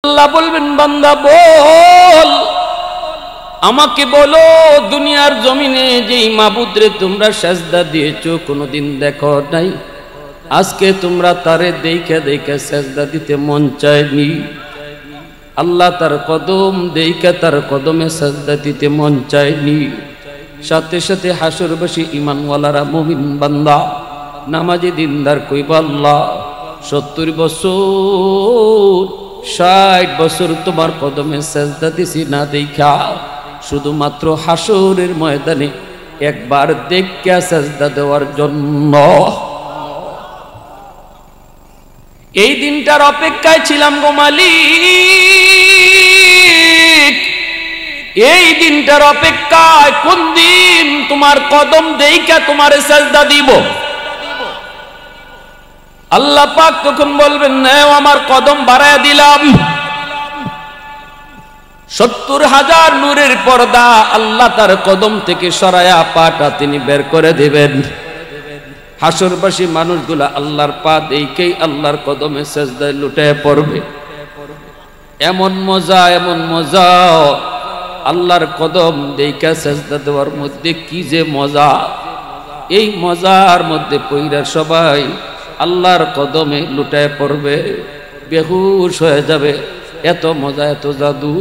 আল্লাহ বলবেন বান্দা বল, আমাকে বলো দুনিয়ার জমিনে যেই মাবুদরে তোমরা সেজদা দিয়েছো কোনোদিন দেখো নাই, আজকে তোমরা তারে দেখে দেখে সেজদা দিতে মন চায়নি। আল্লাহ তার কদম দেখে তার কদমে সেজদা দিতে মন চায়নি। সাথে সাথে হাসরবাসী ঈমানওয়ালারা মুমিন বান্দা নামাজি দিনদার কইবা আল্লাহ 70 বছর 60 বছর তোমার কদমে সেজদা দিছি না দেখা, শুধুমাত্র হাসরের ময়দানে একবার দেখে সেজদা দেওয়ার জন্য। এই দিনটার অপেক্ষায় ছিলাম গো মালিক, এই দিনটার অপেক্ষায়। কোন দিন তোমার কদম দেখে তোমার সেজদা দিব। আল্লাহ পাক তখন বলবেন নাও আমার কদম বাড়ায় দিলাম। 70,000 নূরের পর্দা আল্লাহ তার কদম থেকে সরায়া পাটা তিনি বের করে দিবেন। হাসরবাসী মানুষগুলা আল্লাহর পা দেখেই আল্লাহর কদমে সেজদায় লুটায় পড়বে। এমন মজা, এমন মজা, আল্লাহর কদম দেখে সেজদা দেওয়ার মধ্যে কি যে মজা। এই মজার মধ্যে পইরা সবাই আল্লাহর কদমে লুটায় পড়বে, বেহুশ হয়ে যাবে। এত মজা, এত জাদু।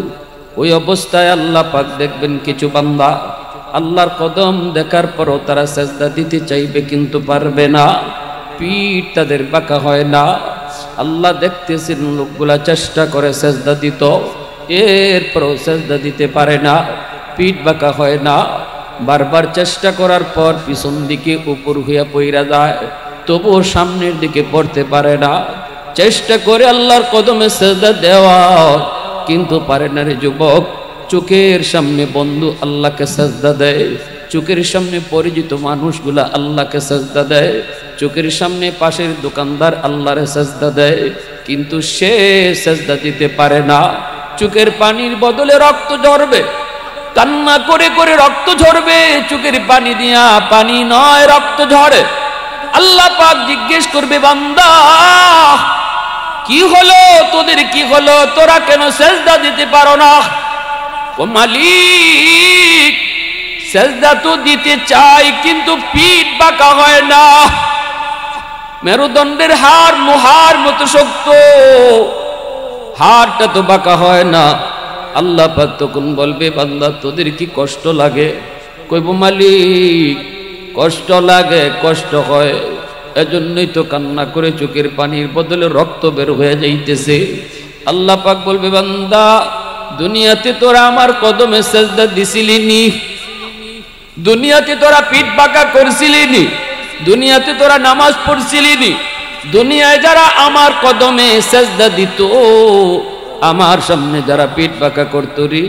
ওই অবস্থায় আল্লাহ পাক দেখবেন কিছু বান্দা আল্লাহর কদম দেখার পরও তারা সেজদা দিতে চাইবে কিন্তু পারবে না, পিঠ তাদের বাঁকা হয় না। আল্লাহ দেখতেছেন লোকগুলা চেষ্টা করে সেজদা দিত, এরপরও সেজদা দিতে পারে না, পিঠ বাঁকা হয় না। বারবার চেষ্টা করার পর পিছন দিকে উপর হইয়া পইরা যায়, তবুও সামনের দিকে পড়তে পারে না। চেষ্টা করে আল্লাহর কদমে সেজদা দেওয়া কিন্তু পারে না রে যুবক। চোখের সামনে বন্ধু আল্লাহকে সেজদা দেয়, চোখের সামনে পরিচিত মানুষগুলা আল্লাহকে সেজদা দেয়, চোখের সামনে পাশের দোকানদার আল্লাহরে সেজদা দেয়, কিন্তু সে সেজদা দিতে পারে না। চোখের পানির বদলে রক্ত ঝরবে, কান্না করে করে রক্ত ঝরবে, চোখের পানি দিয়া পানি নয় রক্ত ঝরে। আল্লাহ পাক জিজ্ঞেস করবে বান্দা কি হলো তোদের, কি হলো, তোরা কেন সেজদা দিতে পারো না? ও মালিক সেজদা তো দিতে চাই কিন্তু পিঠ বাঁকা হয় না, মেরুদণ্ডের হাড় লোহার মতো শক্ত, হাড়টা তো বাঁকা হয় না। আল্লাহ পাক তখন বলবে বান্দা তোদের কি কষ্ট লাগে? কইব মালিক কষ্ট লাগে, কষ্ট হয়, এজন্যই তো কান্না করে চোখের পানির বদলে রক্ত বের হয়ে যাইতেছে। আল্লাহ পাক বলবে বান্দা দুনিয়াতে তোরা আমার কদমে সেজদা দিছিলি নি? দুনিয়াতে তোরা পিঠ বাঁকা করছিলি নি? দুনিয়াতে তোরা নামাজ পড়ছিলি নি? দুনিয়ায় যারা আমার কদমে সেজদা দিত, আমার সামনে যারা পিঠ বাঁকা করত রে,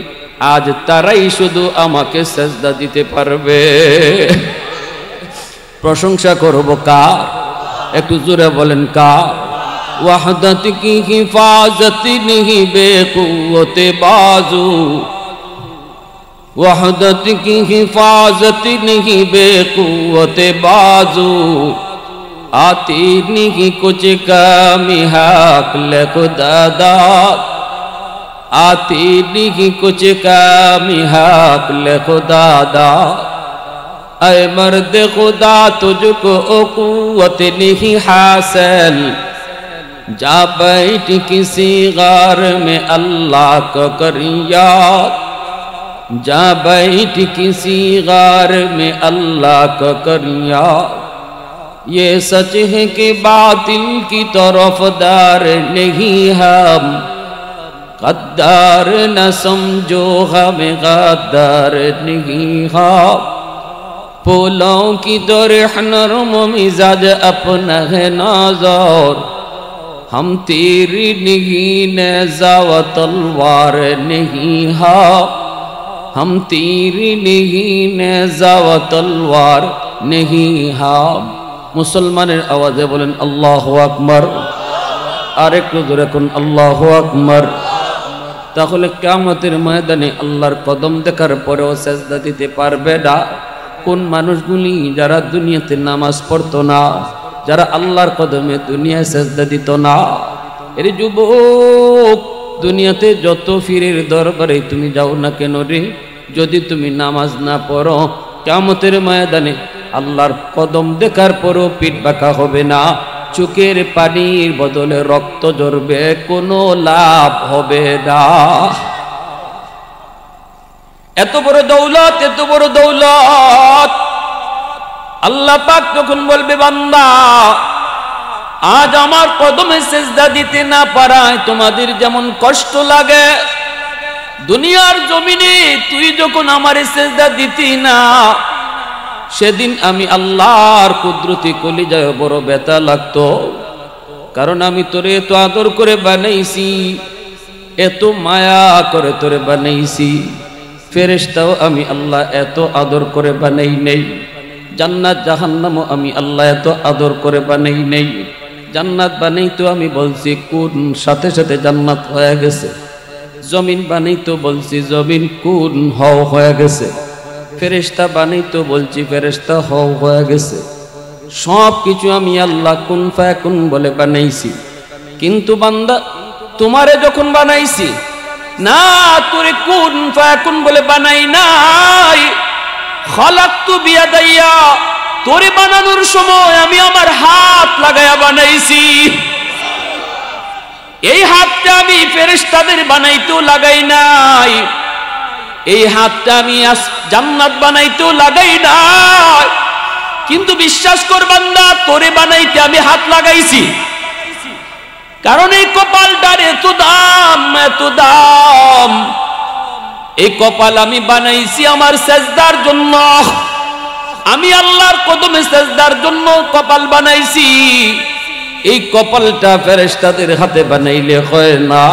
আজ তারাই শুধু আমাকে সেজদা দিতে পারবে। প্রশংসা করব কার? একটু জোরে বলেন কার? वहदत की हिफाजत नहीं बेकुव्वत बाजू, वहदत की हिफाजत नहीं बेकुव्वत बाजू, आती नहीं कुछ कमी हक ले खुदा, आती नहीं कुछ कमी हक ले खुदा। ऐ मर्द खुदा तुझको कुव्वत नहीं हासिल, जा बैठ किसी गार में अल्लाह को कर याद, जा बैठ किसी गार में अल्लाह को कर याद। ये सच है कि बातिल की तरफदार नहीं हम, गद्दार न समझो हमें गद्दार नहीं हम। फूलों की तरह नरम मिजाज अपना है नाज़र, हम तेरी नहीं नेज़ा व तलवार नहीं हा, हम तेरी नहीं नेज़ा व तलवार नहीं हा। मुसलमानेर आवाज़े बोलेन अल्लाहु আকবার, আর একটু জোরে কোন আল্লাহু আকবার। তাহলে কিয়ামতের ময়দানে আল্লাহর কদম দেখার পরেও সেজদা দিতে পারবে না কোন মানুষগুলি? যারা দুনিয়াতে নামাজ পড়তো না, যারা আল্লাহর কদমে দুনিয়ায় সেজদা দিত না। এর যুবক দুনিয়াতে যত পীরের দরবারে তুমি যাও না কেন রে, যদি তুমি নামাজ না পড়ো, কিয়ামতের ময়দানে আল্লাহর কদম দেখার পরও পিঠ বাঁকা হবে না, চোখের পানির বদলে রক্ত ঝরবে, কোনো লাভ হবে না। এত বড় দৌলত, এত বড় দৌলত। আল্লাহ পাক যখন বলবে বান্দা আজ আমার কদমে সেজদা দিতে না পারায় তোমাদের যেমন কষ্ট লাগে, দুনিয়ার জমিনে তুই যখন আমারে সেজদা দিতি না, সেদিন আমি আল্লাহর কুদরতি কলিজায় বড় ব্যথা লাগতো। কারণ আমি তোরে এত আদর করে বানাইছি, এত মায়া করে তোরে বানাইছি। ফেরেশতাও আমি আল্লাহ এত আদর করে বানাই নেই, জান্নাত জাহান্নামও আমি আল্লাহ এত আদর করে বানাই নেই। জান্নাত বানাইতো আমি বলছি কোন, সাথে সাথে জান্নাত হয়ে গেছে। জমিন বানাইতো বলছি জমিন কোন, হও হয়ে গেছে। ফেরেশতা বানাইতো বলছি ফেরেশতা হও হয়ে গেছে। সব কিছু আমি আল্লাহ কুন ফায়াকুন বলে বানাইছি। কিন্তু বান্দা তোমারে যখন বানাইছি না, তোরে কুন ফায়াকুন বলে বানাই নাই। খালাকতু বিয়াদাইয়া, তোরে বানানোর সময় আমি আমার হাত লাগায়া বানাইছি। এই হাতটা আমি ফেরেশতাদের বানাইতেও লাগাই নাই, এই হাতটা আমি জান্নাত বানাইতেও লাগাই নাই। কিন্তু বিশ্বাস কর বান্দা, তোরে বানাইতে আমি হাত লাগাইছি। কারণ এই কপালটার এত দাম, এত দাম। এই কপাল আমি বানাইছি আমার সেজদার জন্য। আমি আল্লাহর কদমে সেজদার জন্য কপাল বানাইছি। এই কপালটা ফেরেশতাদের হাতে বানাইলে হয় না,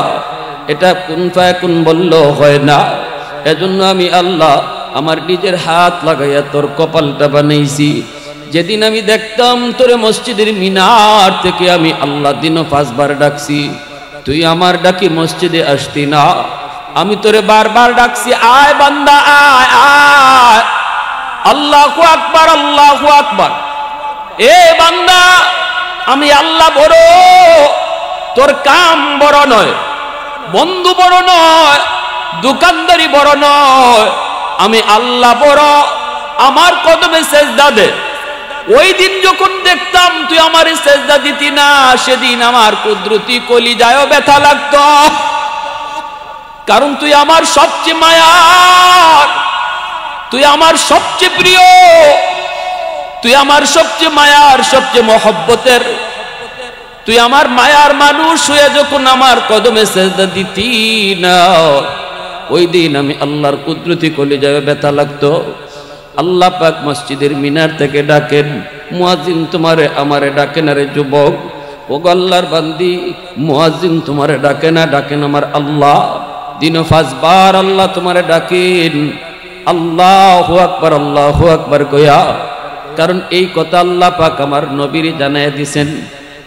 এটা কুন ফায়াকুন বললেও হয় না। এজন্য আমি আল্লাহ আমার নিজের হাত লাগাইয়া তোর কপালটা বানাইছি। যেদিন আমি দেখতাম তোরে মসজিদের মিনার থেকে আমি আল্লাহ দিনও 5 বার ডাকছি, তুই আমার ডাকি মসজিদে আসতি না। আমি তোরে বারবার ডাকছি, আয় বান্দা আয় আয়, আল্লাহু আকবার আল্লাহু আকবার। এ বান্দা, আমি আল্লাহ বড়, তোর কাম বড় নয়, বন্ধু বড় নয়, দোকানদারি বড় নয়, আমি আল্লাহ বড়। আমার কদমে সেজদা দে। ওই দিন যখন দেখতাম তুই আমারে সেজদা দিতি না, সেদিন আমার কুদরতি কলিজায়ও ব্যথা লাগতো। কারণ তুই আমার সবচেয়ে মায়ার, তুই আমার সবচেয়ে প্রিয়, তুই আমার সবচেয়ে মায়ার, সবচেয়ে মহব্বতের। তুই আমার মায়ার মানুষ হয়ে যখন আমার কদমে সেজদা দিতি না, ওই দিন আমি আল্লাহর কুদরতি কলিজায় ব্যথা লাগতো। আল্লাহ পাক মসজিদের মিনার থেকে ডাকেন, মুয়াজ্জিন তোমারে আমারে ডাকে না রে যুবক। ও আল্লাহর বান্দি, মুয়াজ্জিন তোমারে ডাকে না, ডাকেন আমার আল্লাহ। দিনও 5 বার আল্লাহ তোমারে ডাকেন, আল্লাহু আকবার আল্লাহু আকবার কইয়া। কারণ এই কথা আল্লাহ পাক আমার নবীর জানায় দিছেন।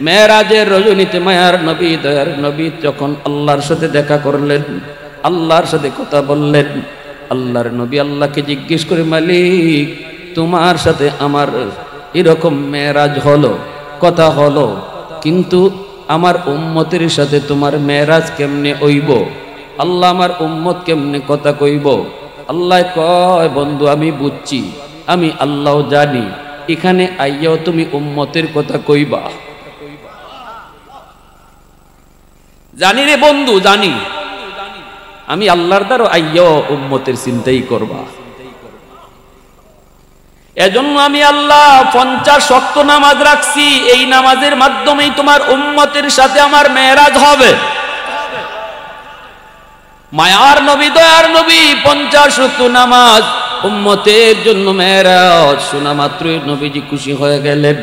মেরাজের রজনীতে মায়ার নবী, দয়ার নবী যখন আল্লাহর সাথে দেখা করলেন, আল্লাহর সাথে কথা বললেন, আল্লাহর নবী আল্লাহকে জিজ্ঞেস করে, মালিক তোমার সাথে আমার এরকম মেরাজ হলো, কথা হলো, কিন্তু আমার উম্মতের সাথে তোমার মেরাজ কেমনে হইব? আল্লাহ আমার উম্মত কেমনে কথা কইব? আল্লাহ কয়, বন্ধু আমি বুঝছি, আমি আল্লাহ জানি, এখানে আইয়াও তুমি উম্মতের কথা কইবা। জানি রে বন্ধু, জানি, আমি আল্লাহর দ্বারা আইয়াও উম্মতের চিন্তাই করবা। এজন্য আমি আল্লাহ 50 ওয়াক্ত নামাজ রাখছি। এই নামাজের মাধ্যমেই তোমার উম্মতের সাথে আমার মেরাজ হবে। মায়ার নবী, দয়ার নবী 50 ওয়াক্ত নামাজ উম্মতের জন্য মেরাজ শোনা মাত্রই নবীজি খুশি হয়ে গেলেন।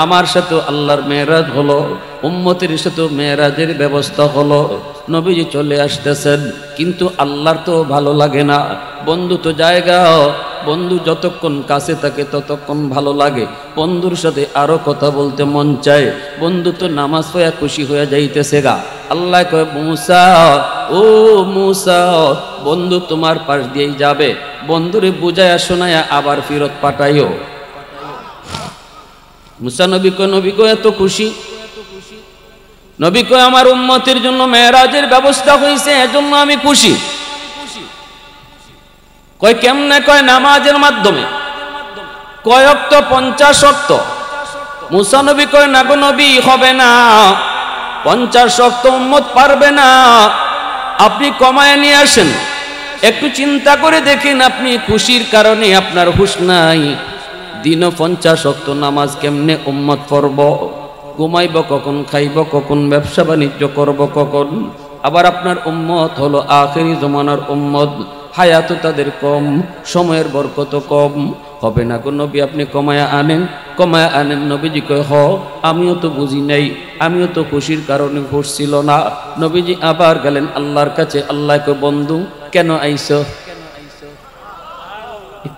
আমার সাথে আল্লাহর মেরাজ হলো, উম্মতের সাথে মেরাজের ব্যবস্থা হলো। নবীজি চলে আসতেছেন, কিন্তু আল্লাহর তো ভালো লাগে না। বন্ধু তো জায়গা, বন্ধু যতক্ষণ কাছে থাকে ততক্ষণ ভালো লাগে, বন্ধুর সাথে আরো কথা বলতে মন চায়। বন্ধু তো নামাজ পড়া খুশি হয়ে যাইতেছে গা। আল্লাহ কয়, মুসা, ও মুসা, বন্ধু তোমার পাশ দিয়েই যাবে, বন্ধুরে বুঝায়া শোনায়া আবার ফেরত পাঠাইও। মুসা নবী কয়, এত খুশি? নবী কয় আমার উম্মতের জন্য মেরাজের ব্যবস্থা হয়েছে, এজন্য আমি খুশি। কয় কেমনে? কয় নামাজের মাধ্যমে। কয় ওয়াক্ত? 50 ওয়াক্ত। মুসা নবী কয় না গো নবী, হবে না, 50 ওয়াক্ত উম্মত পারবে না, আপনি কমায় নিয়ে আসেন। একটু চিন্তা করে দেখেন, আপনি খুশির কারণে আপনার হুঁশ নাই, দিনও 50 ওয়াক্ত নামাজ কেমনে উম্মত পড়ব? ঘুমাইব কখন, খাইব কখন, ব্যবসা বাণিজ্য করব কখন? আবার আপনার উম্মত হলো আখেরি জমানার উম্মত, হায়াতও তাদের কম, সময়ের বরকত কম, হবে না গো নবী, আপনি কমায়া আনেন, কমায়া আনেন। নবীজি কয় হ, আমিও তো বুঝি নাই, আমিও তো খুশির কারণে হুঁশ ছিল না। নবীজি আবার গেলেন আল্লাহর কাছে। আল্লাহ কয় বন্ধু কেন আইছো?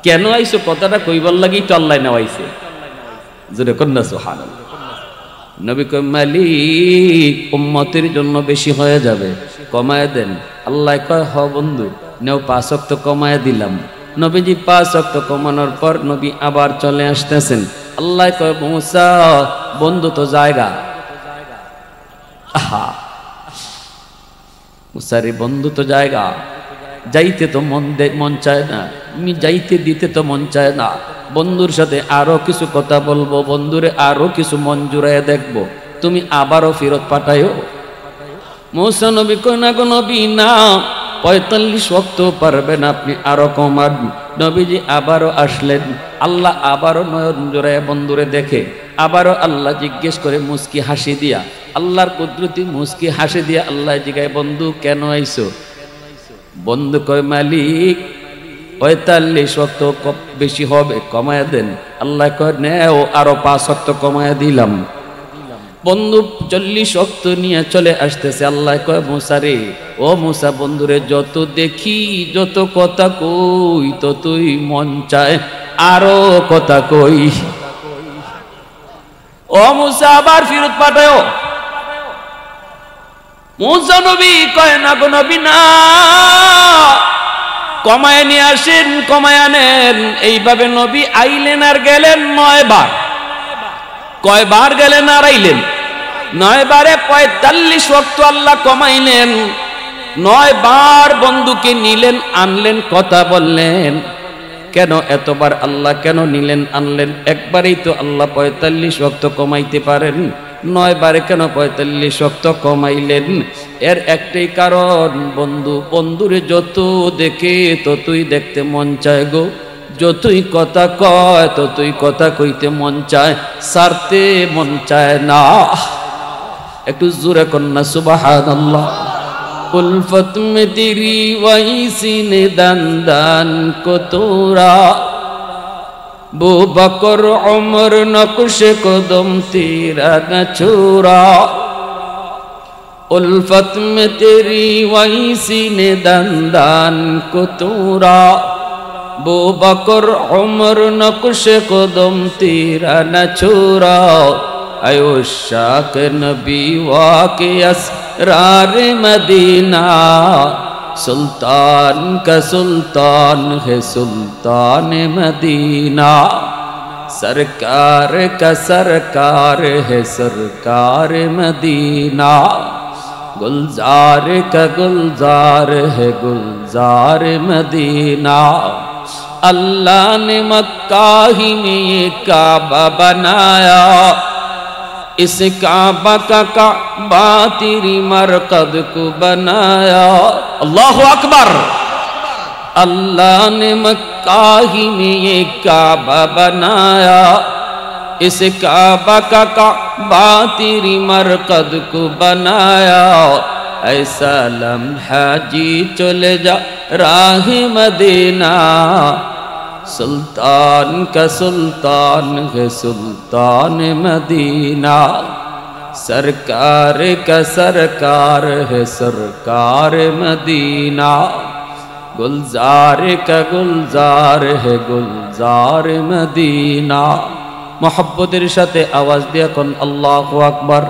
কেন আইছো কথাটা কইবার লাগি তো আল্লাহ নেওয়াইছে। জোরে কন্যা সুবহানাল্লাহ। নবী কয় মালিক উম্মতের জন্য বেশি হয়ে যাবে, কমায় দেন। আল্লাহ কয় হ বন্ধু, নেও 5 ওয়াক্ত কমায় দিলাম। নবীজি 5 ওয়াক্ত কমানোর পর নবী আবার চলে আসতেছেন। আল্লাহ কয় মুসা বন্ধু তো জায়গা, আহা মুসারে বন্ধু তো জায়গা, যাইতে তো মন চায় না, আমি যাইতে দিতে তো মন চায় না। বন্ধুর সাথে আরো কিছু কথা বলবো, বন্ধুরে আরো কিছু মন জুড়াইয়া দেখবো, তুমি আবারও ফেরত পাঠাইও। মুসা নবী কয় না গো নবী না, 45 ওয়াক্ত পারবেন আপনি, আরো কমান। নবীজি আবারও আসলেন। আল্লাহ আবারও নয়ন জোড়ায় বন্ধুরে দেখে, আবারও আল্লাহ জিজ্ঞেস করে মুস্কি হাসি দিয়া, আল্লাহর কুদরতি মুস্কি হাসি দিয়া আল্লাহ জিগায় বন্ধু কেন আইছো? বন্ধু কয় মালিক 45 ওয়াক্ত বেশি হবে, কমায়া দেন। আল্লাহ কয় নেও, আরো 5 ওয়াক্ত কমায়া দিলাম। বন্ধু 40 ওয়াক্ত নিয়ে চলে আসতেছে। আল্লাহ কয় মুসা রে, ও মুসা বন্ধুরে যত দেখি, যত কথা কই, ততই মন চায় আরো কথা কই। ও মুসা আবার ফেরত পাঠাও। মুসা নবী কয় না গো নবী না, কমায় নিয়ে আসেন, কমায় আনেন। এইভাবে নবী আইলেন আর গেলেন 9 বার। কয়বার গেলেন আর আইলেন? 9 বারে 45 ওয়াক্ত আল্লাহ কমাইলেন। 9 বার বন্ধুকে নিলেন, আনলেন, কথা বললেন। কেন এতবার আল্লাহ কেন নিলেন আনলেন? একবারেই তো আল্লাহ 45 ওয়াক্ত কমাইতে পারেন, 9 বারে কেন 45 ওয়াক্ত কমাইলেন? এর একটাই কারণ, বন্ধু বন্ধুরে যত দেখে ততই দেখতে মন চায় গো, যতই কথা কয় ততই কথা কইতে মন চায়, সারতে মন চায় না। একটু জোরে কন্যা সুবহানাল্লাহ। উলফত মে তেরি ওয়াইসি নে দান দান কো তোরা, বু বকর উমর নকশে কদম তেরা ন ছোরা। উলফত মে তেরি ওয়াইসি নে দান দান কো তোরা, বু বকর উমর নকশে কদম তেরা ন ছোরা। আয়ো শাক নবী ওয়াকে আসরার মদিনা, সুলতান কা সুলতান है सुल्तान मदीना, सरकार का सरकार है सरकार मदीना, गुलजार का गुलजार है गुलजार मदीना। अल्लाह ने मक्का ही में ये काबा बनाया, इस काबा का काबा तेरी मरकद को बनाया। अल्लाह अकबर। अल्लाह ने मक्का ही में ये काबा बनाया, इस काबा का काबा तेरी मरकद को बनाया। ऐसा लम्हा जी चले जा राह मदीना, सुल्तान का सुल्तान है सुल्तान मदीना, सरकार का सरकार है सरकार मदीना, गुलजार का गुलजार है गुलजार मदीना। मोहब्बतेर साथे आवाज दिया कोन अल्लाहु আকবার।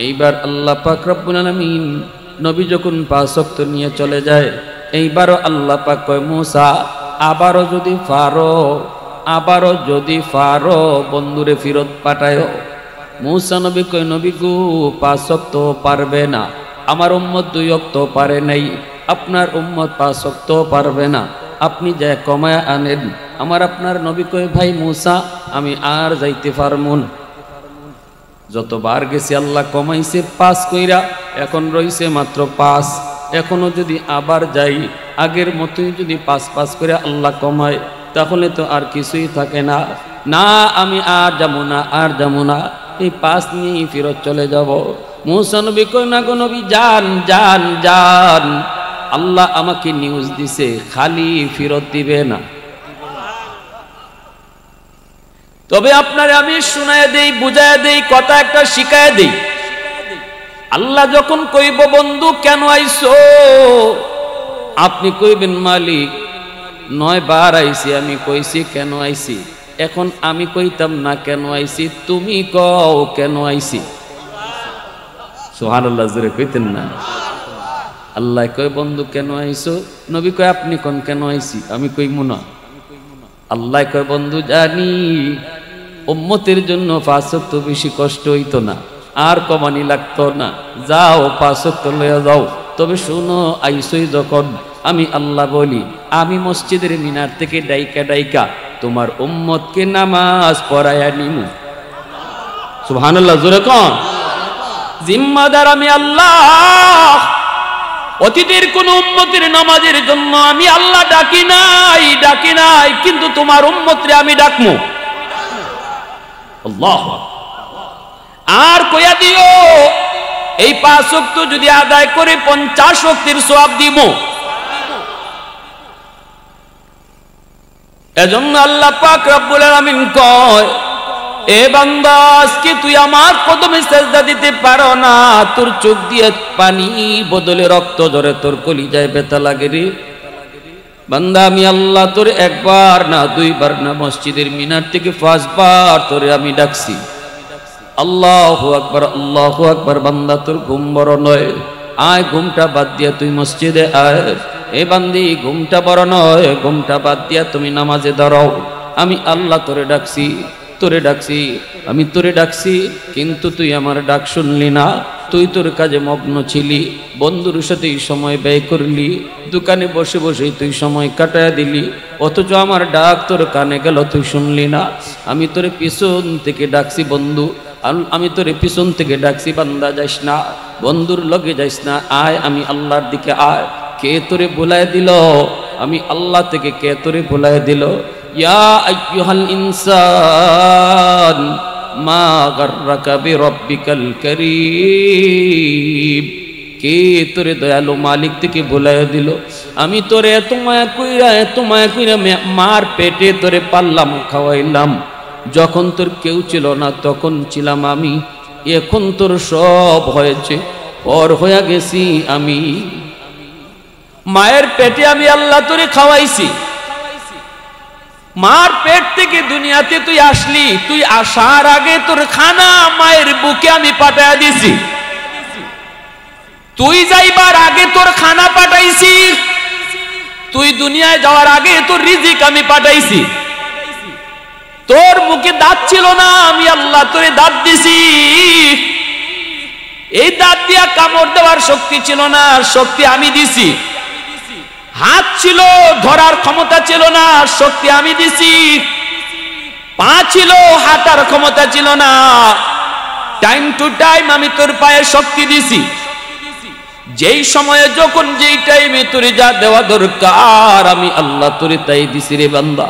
এইবার আল্লাহ পাক রব্বুল আলামিন নবী যখন 5 ওয়াক্ত নিয়ে চলে যায়, এইবারও আল্লাহ পাক কয় মুসা আবারও যদি ফারো বন্ধুরে ফেরত পাঠায়ো। মূসা নবী কই নবী গো 5 ওয়াক্ত পারবে না, আমার উম্মত 2 ওয়াক্ত পারে নাই, আপনার উম্মত 5 ওয়াক্ত পারবে না, আপনি যা কমায় আনেন। আমার আপনার নবী কই ভাই মূসা আমি আর যাইতে পারবো না। যতবার গেছি আল্লাহ কমাইছে 5 কইরা, এখন রইছে মাত্র 5। এখনো যদি আবার যাই আগের মতোই যদি 5 করে আল্লাহ কমায় তাহলে তো আর কিছুই থাকে না। না আমি আর যাবো না, আর যাবো না, এই 5 নিয়েই ফেরত চলে যাব। মূসা নবী কই না গো নবী যান যান যান, আল্লাহ আমাকে নিউজ দিছে খালি ফেরত দিবে না। তবে আপনারে আমি শুনায় দেই, বুঝায় দেই, কথা একটা শিখায় দেই। আল্লাহ যখন কইব বন্ধু কেন আইছো, আপনি কইবেন মালিক 9 বার আইছি, আমি কইছি কেন আইছি। এখন আমি কইতাম না কেন আইছি, তুমি কও কেন আইছি। সুবহানাল্লাহ, জোরে কইতেন না। আল্লাহ কয় বন্ধু কেন আইছো, নবী কয় আপনি কোন কেন আইছি, আমি কইমু না। আল্লাহ কয় বন্ধু জানি উম্মতের জন্য 5 ওয়াক্ত বেশি কষ্ট হইতো না, আর কমানি লাগতো না, যাও 5 ওয়াক্ত লইয়া যাও। তবে শুনো আইসই যখন আমি আল্লাহ বলি, আমি মসজিদের মিনার থেকে ডাইকা ডাইকা তোমার উম্মতকে নামাজ পড়ায়া নিমু। সুবহানাল্লাহ, জোরে কোন। জিম্মাদার আমি আল্লাহ। অতীতের কোন উম্মতের নামাজের জন্য আমি আল্লাহ ডাকি নাই, কিন্তু তোমার উম্মতরে আমি ডাকমু। আল্লাহ আর কইয়া দিও এই 5 ওয়াক্ত যদি আদায় করে 50 ওয়াক্তের সওয়াব দিব। এজন্য আল্লাহ পাক রব্বুল আলামিন কয় এ বান্দা আজকে তুই আমার কদমে সিজদা দিতে পারো না, তোর চোখ দিয়ে পানি বদলে রক্ত ঝরে, তোর কলিজায় ব্যথা লাগে রে বান্দা। আমি আল্লাহ তোর 1 বার না 2 বার না মসজিদের মিনার থেকে 5 বার তোরে আমি ডাকছি। আল্লাহু আকবার, আল্লাহু আকবার। বান্দা তোর ঘুম বড় নয়, আয় ঘুমটা বাদ দিয়া তুই মসজিদে আয়। এ বান্দি ঘুমটা বড় নয়, ঘুমটা বাদ দিয়া তুমি নামাজে দাঁড়াও। আমি আল্লাহ তোরে ডাকছি, আমি তোরে ডাকছি, কিন্তু তুই আমার ডাক শুনলি না। তুই তোর কাজে মগ্ন ছিলি, বন্ধুর সাথেই সময় ব্যয় করলি, দোকানে বসে বসে তুই সময় কাটায় দিলি, অথচ আমার ডাক তোর কানে গেল তুই শুনলি না। আমি তোরে পিছন থেকে ডাকছি বন্ধু, আমি তোরে পিছন থেকে ডাকছি বান্দা যাইস না, বন্ধুর লগে যাইস না, আয় আমি আল্লাহর দিকে আয়। কে তোরে ভুলায় দিল? আমি আল্লাহ থেকে কে তোরে ভুলায় দিল? ইয়া আইয়ুহাল ইনসান মা গাররাকা বিরাব্বিকাল কারীম। কে তোরে দয়ালু মালিক থেকে ভুলায় দিল? আমি তোরে এত মায়া কইরা মার পেটে তোরে পাললাম, খাওয়াইলাম। যখন তোর কেউ ছিল না তখন ছিলাম আমি, এখন তোর সব হয়েছে, পর হয়ে গেছি আমি। মায়ের পেটে আমি আল্লাহ তোরে খাওয়াইছি, মার পেট থেকে দুনিয়াতে তুই আসলি, তুই আসার আগে তোর খানা মায়ের বুকে আমি পাঠাইয়া দিছি। তুই যাইবার আগে তোর খানা পাঠাইছি, তুই দুনিয়ায় যাওয়ার আগে তোর রিজিক আমি পাঠাইছি। তোর মুখে দাঁত ছিল না, আমি আল্লাহ তোরে দাঁত দিছি। এই দাঁত দিয়া কামড় দেওয়ার শক্তি ছিল না, শক্তি আমি দিছি। হাত ছিল, ধরার ক্ষমতা ছিল না, শক্তি আমি দিছি। পা ছিল, হাঁটার ক্ষমতা ছিল না, টাইম টু টাইম আমি তোর পায়ে শক্তি দিছি। যেই সময়ে যখন যেই টাইমে তোরে যা দেওয়া দরকার আমি আল্লাহ তোরে তাই দিছি রে বান্দা।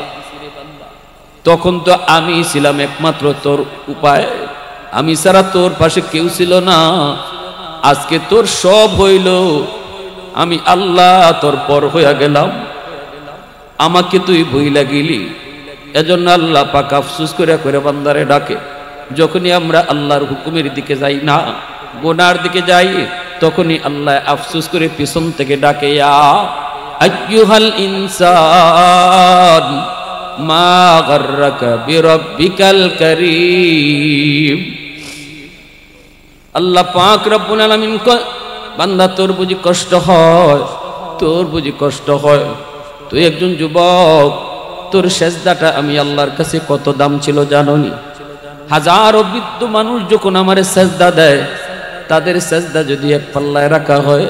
তখন তো আমি ছিলাম একমাত্র তোর উপায়, আমি ছাড়া তোর পাশে কেউ ছিল না। আজকে তোর সব হইল, আমি আল্লাহ তোর পর হইয়া গেলাম, আমাকে তুই ভুইলা গেলি। এজন্য আল্লাহ পাক আফসোস করে বান্দারে ডাকে। যখনই আমরা আল্লাহর হুকুমের দিকে যাই না, গুনার দিকে যাই, তখনই আল্লাহ আফসোস করে পিছন থেকে ডাকে, ইয়া আইয়ুহাল ইনসান মা গাররাকা বিরাব্বিকাল কারীম। আল্লাহ পাক রব্বুল আলামিন কয় বান্দা তোর বুঝি কষ্ট হয়, তোর বুঝি কষ্ট হয়, তুই একজন যুবক, তোর সেজদাটা আমি আল্লাহর কাছে কত দাম ছিল জানোনি? হাজারো বৃদ্ধ মানুষ যখন আমারে সেজদা দেয়, তাদের সেজদা যদি এক পাল্লায় রাখা হয়,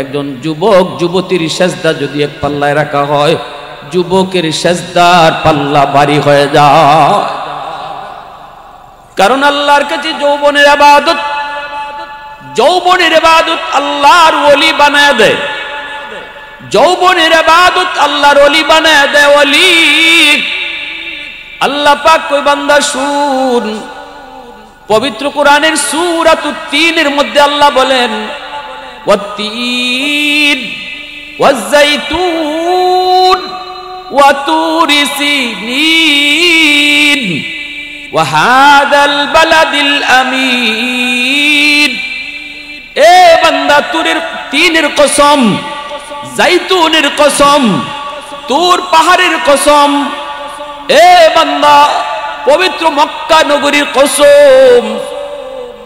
একজন যুবক যুবতীর সেজদা যদি এক পাল্লায় রাখা হয়, যুবকের সেজদার পাল্লা ভারী হয়ে যায়। কারণ আল্লাহর কাছে যৌবনের ইবাদত, যৌবনের ইবাদত আল্লাহর ওলি বানায় দেয়। যৌবনের ইবাদত আল্লাহর ওলি বানায় দেয়। ওলি আল্লাহ পাক কই বান্দা শুন, পবিত্র কোরআনের সূরাতুত তিনের মধ্যে আল্লাহ বলেন ওয়াত-তিন ওয়াজ-যাইতুন ওয়া তুরি সিনিন ওয়া হাদাল বালাদিল আমিন। এ বান্দা তিনের কসম, জাইতুনের কসম, তুর পাহাড়ের কসম, এ বান্দা পবিত্র মক্কা নগরীর কসম,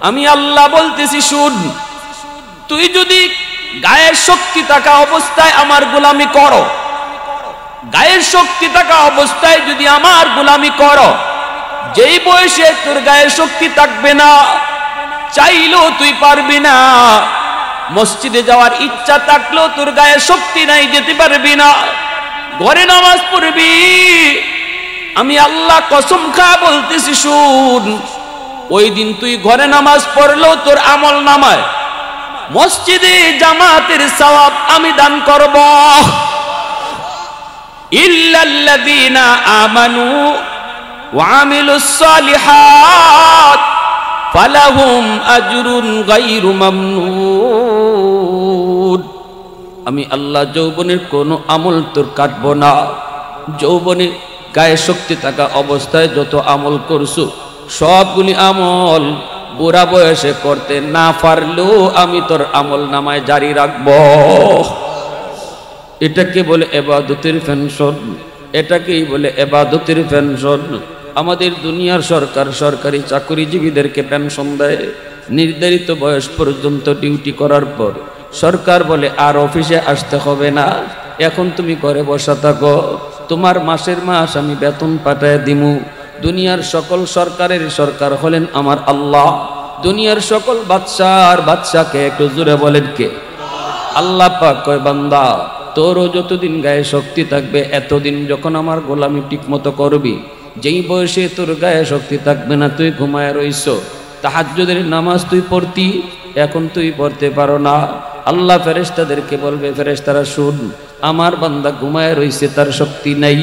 আমি আল্লাহ বলতেছি শুন, তুই যদি গায়ের শক্তি থাকা অবস্থায় আমার গোলামি করো, গায়ের শক্তি থাকা অবস্থায় যদি আমার গোলামি করো, যেই বয়সে তোর গায়ের শক্তি থাকবে না, চাইলেও তুই পারবি না, মসজিদে যাওয়ার ইচ্ছা থাকলেও তোর গায়ে শক্তি নাই, যেতে পারবি না, ঘরে নামাজ পড়বি, আমি আল্লাহ কসম খা বলতেছি শুন, ওই দিন তুই ঘরে নামাজ পড়লেও তোর আমল নামায় মসজিদে জামাতের সওয়াব আমি দান করব। ইল্লাল্লাযীনা আমানু ওয়া আমিলুস সালিহাত ফালাহুম আজরুন গায়রু মামনুন। আমি আল্লাহ যৌবনের কোনো আমল তোর কাটবো না। যৌবনে গায়ে শক্তি থাকা অবস্থায় যত আমল করছো সবগুলি আমল বুড়া বয়সে করতে না পারলেও আমি তোর আমল নামায় জারি রাখব। এটাকে বলে ইবাদতের পেনশন, এটাকেই বলে ইবাদতের পেনশন। আমাদের দুনিয়ার সরকার সরকারি চাকরিজীবীদেরকে পেনশন দেয় নির্ধারিত বয়স পর্যন্ত ডিউটি করার পর। সরকার বলে আর অফিসে আসতে হবে না, এখন তুমি ঘরে বসা থাকো, তোমার মাসের মাস আমি বেতন পাঠায় দিমু। দুনিয়ার সকল সরকারের সরকার হলেন আমার আল্লাহ। দুনিয়ার সকল বাদশার বাদশাকে একটু জোরে বলেন কে? আল্লাহ পাক কয় বান্দা তোরও যতদিন গায়ে শক্তি থাকবে এতদিন যখন আমার গোলামি ঠিক মতো করবি, যেই বয়সে তোর গায়ে শক্তি থাকবে না, তুই ঘুমায় রইছ, তাহাজ্জুদের নামাজ তুই পড়তি, এখন তুই পড়তে পারো না, আল্লাহ ফেরেশতাদেরকে বলবে ফেরেশতারা শুন, আমার বান্দা ঘুমায় রইছে, তার শক্তি নাই,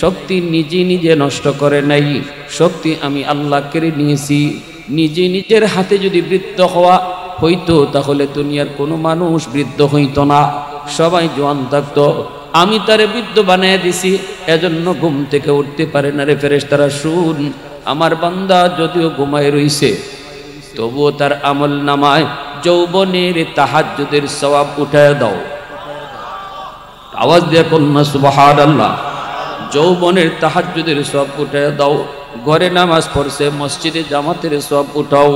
শক্তি নিজে নিজে নষ্ট করে নাই, শক্তি আমি আল্লাহ কেড়ে নিয়েছি। নিজে নিজের হাতে যদি বৃদ্ধ হওয়া হইতো তাহলে দুনিয়ার কোনো মানুষ বৃদ্ধ হইতো না, সবাই জোয়ান থাকতো। আমি তারে বৃদ্ধ বানিয়ে দিছি, এজন্য ঘুম থেকে উঠতে পারে না। রে ফেরেশতারা শুন, আমার বান্দা যদিও ঘুমায় রইছে তবুও তার আমল নামায় যৌবনের তাহাজ্জুদের সওয়াব উঠায় দাও। আওয়াজ দিয়ে কন্যা সুবহানাল্লাহ। যৌবনের তাহাজ্জুদের সওয়াব উঠায় দাও। ঘরে নামাজ পড়ছে, মসজিদে জামাতের সওয়াব উঠাও।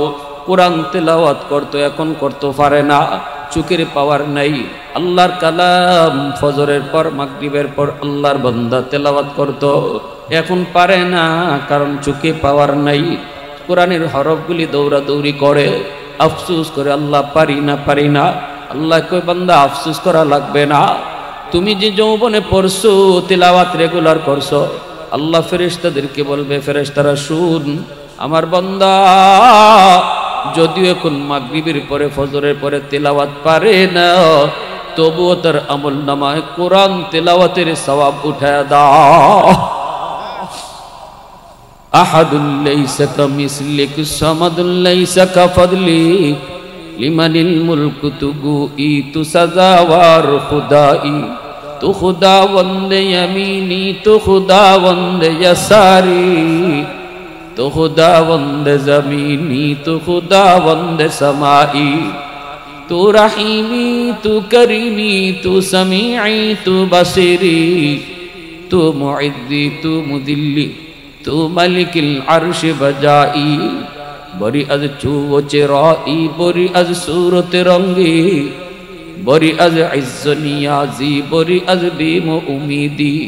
কোরআন তেলাওয়াত করতো, এখন করতে পারে না, চোখের পাওয়ার নাই। আল্লাহর কালাম ফজরের পর মাগরিবের পর আল্লাহর বান্দা তেলাওয়াত করতো, এখন পারে না, কারণ চোখে পাওয়ার নাই। কোরআনের হরফগুলি দৌড়াদৌড়ি করে, আফসোস করে আল্লাহ পারি না পারি না। আল্লাহ কই বান্দা আফসোস করা লাগবে না, তুমি যে যৌবনে পড়ছো তেলাওয়াত রেগুলার করছো, আল্লাহ ফেরেশতাদেরকে বলবে ফেরেশতারা শুন, আমার বান্দা যদিও এখন মাগরিবের পরে ফজরের পরে তেলাওয়াত পারে না, তবুও তার আমল নামায় কোরআন তেলাওয়াতের সওয়াব উঠায় দাও। আহাদুল লাইসা কামিসলিক সামাদুল লাইসা কাফাদলিক লিমানিল মুলকু তুগুই তু সাজাওয়ার খুদাই, তু খুদাবন্দে ইয়ামিনী তু খুদাবন্দে ইয়াসারি, তু খুদাবন্দে জমিনী তু খুদাবন্দে সমাই, তু রহিমি তু করিমি তু সমিঈ তু বসিরি, তু মুইদ্দি তু মুদিল্লি তু মালিকিল আরশ বজাই। বরি আজ চুও চেরাই, বরি আজ সুরত রঙ্গি, বরি আজ ইজ্জ নিয়াজি, বরি আজ বিম উমিদি,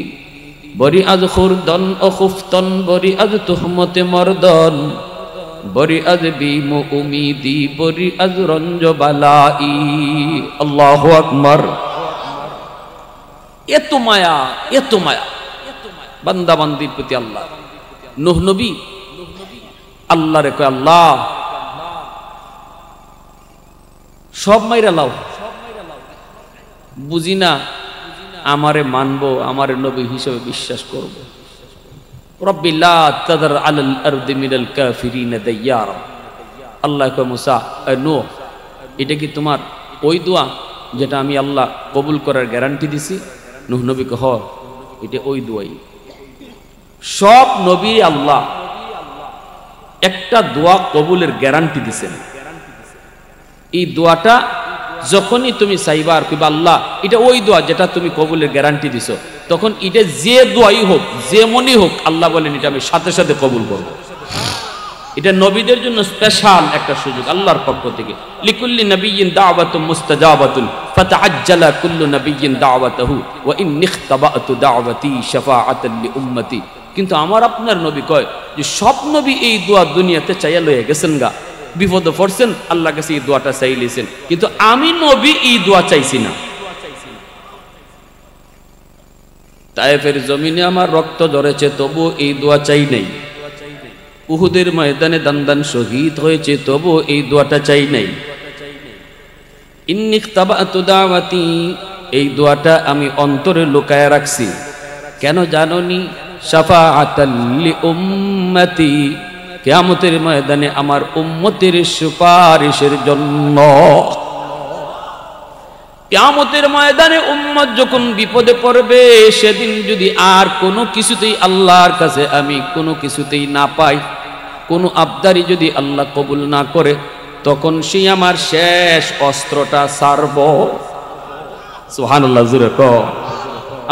বরি আজ খুরদন ও খুফতন, বরি আজ তুহমতে মর্দন, বরি আজ বিম উমিদি বরি আজ রঞ্জ বালাই। আল্লাহু আকবার। এত মায়া, এত মায়া বান্দা বান্দির প্রতি আল্লাহ। নূহ নবী আল্লাহ রে কয়, আল্লাহ সব মাইরা লাও, বুঝি না আমারে মানবো, আমারে নবী হিসেবে বিশ্বাস করব। রব্বি লা তাদার আলাল আরদি মিনাল কাফিরিন দাইয়ারা। আল্লাহ কয় মুসা, নূহ এটা কি তোমার ওই দোয়া যেটা আমি আল্লাহ কবুল করার গ্যারান্টি দিছি? নূহ নবী কয়, হ এটা ওই দোয়াই। সব নবী আল্লাহ একটা দোয়া কবুলের গ্যারান্টি দিছেন। এই দোয়াটা যখনই তুমি চাইবা আর কইবা আল্লাহ এটা ওই দোয়া যেটা তুমি কবুলের গ্যারান্টি দিছো, তখন এটা যে দোয়াই হোক, যে মনই হোক, আল্লাহ বলেন এটা আমি সাথে সাথে কবুল করব। এটা নবীদের জন্য স্পেশাল একটা সুযোগ আল্লাহর পক্ষ থেকে। লিকুল্লি নাবিয়্যিন দাওয়াতুন মুস্তাজাবাতুন ফাতাআজ্জালা কুল্লু নাবিয়্যিন দাওয়াতাহু ওয়া ইন্নী ইখতাবাতু দাওয়াতি শাফাআতান লিউম্মতি। কিন্তু আমার আপনার নবী কয় যে সব নবী এই দোয়া দুনিয়াতে চাইয়া লয়ে গেছেন গা, বিপদে পড়ছেন, আল্লাহর কাছে এই দোয়াটা চাইলেছেন, কিন্তু আমি নবী এই দোয়া চাইছি না। তায়েফের জমিনে আমার রক্ত ঝরেছে, তবু এই দোয়া চাই নাই। উহুদের ময়দানে দান শহীদ হয়েছে, তবু এই দোয়াটা চাই নাই। ইন্নী ইখতাবাতু দাওয়াতি, এই দোয়াটা আমি অন্তরে লুকায়া রাখছি। কেন জানোনি? শাফাআতাল লিউম্মতি, কিয়ামতের ময়দানে আমার উম্মতের সুপারিশের জন্য। কিয়ামতের ময়দানে উম্মত যখন বিপদে পড়বে, সেদিন যদি আর কোনো কিছুতেই আল্লাহর কাছে আমি কোনো কিছুতেই না পাই, কোনো আবদারি যদি আল্লাহ কবুল না করে, তখন সেই আমার শেষ অস্ত্রটা ছাড়ব। সুবহানাল্লাহ, জোরে কও।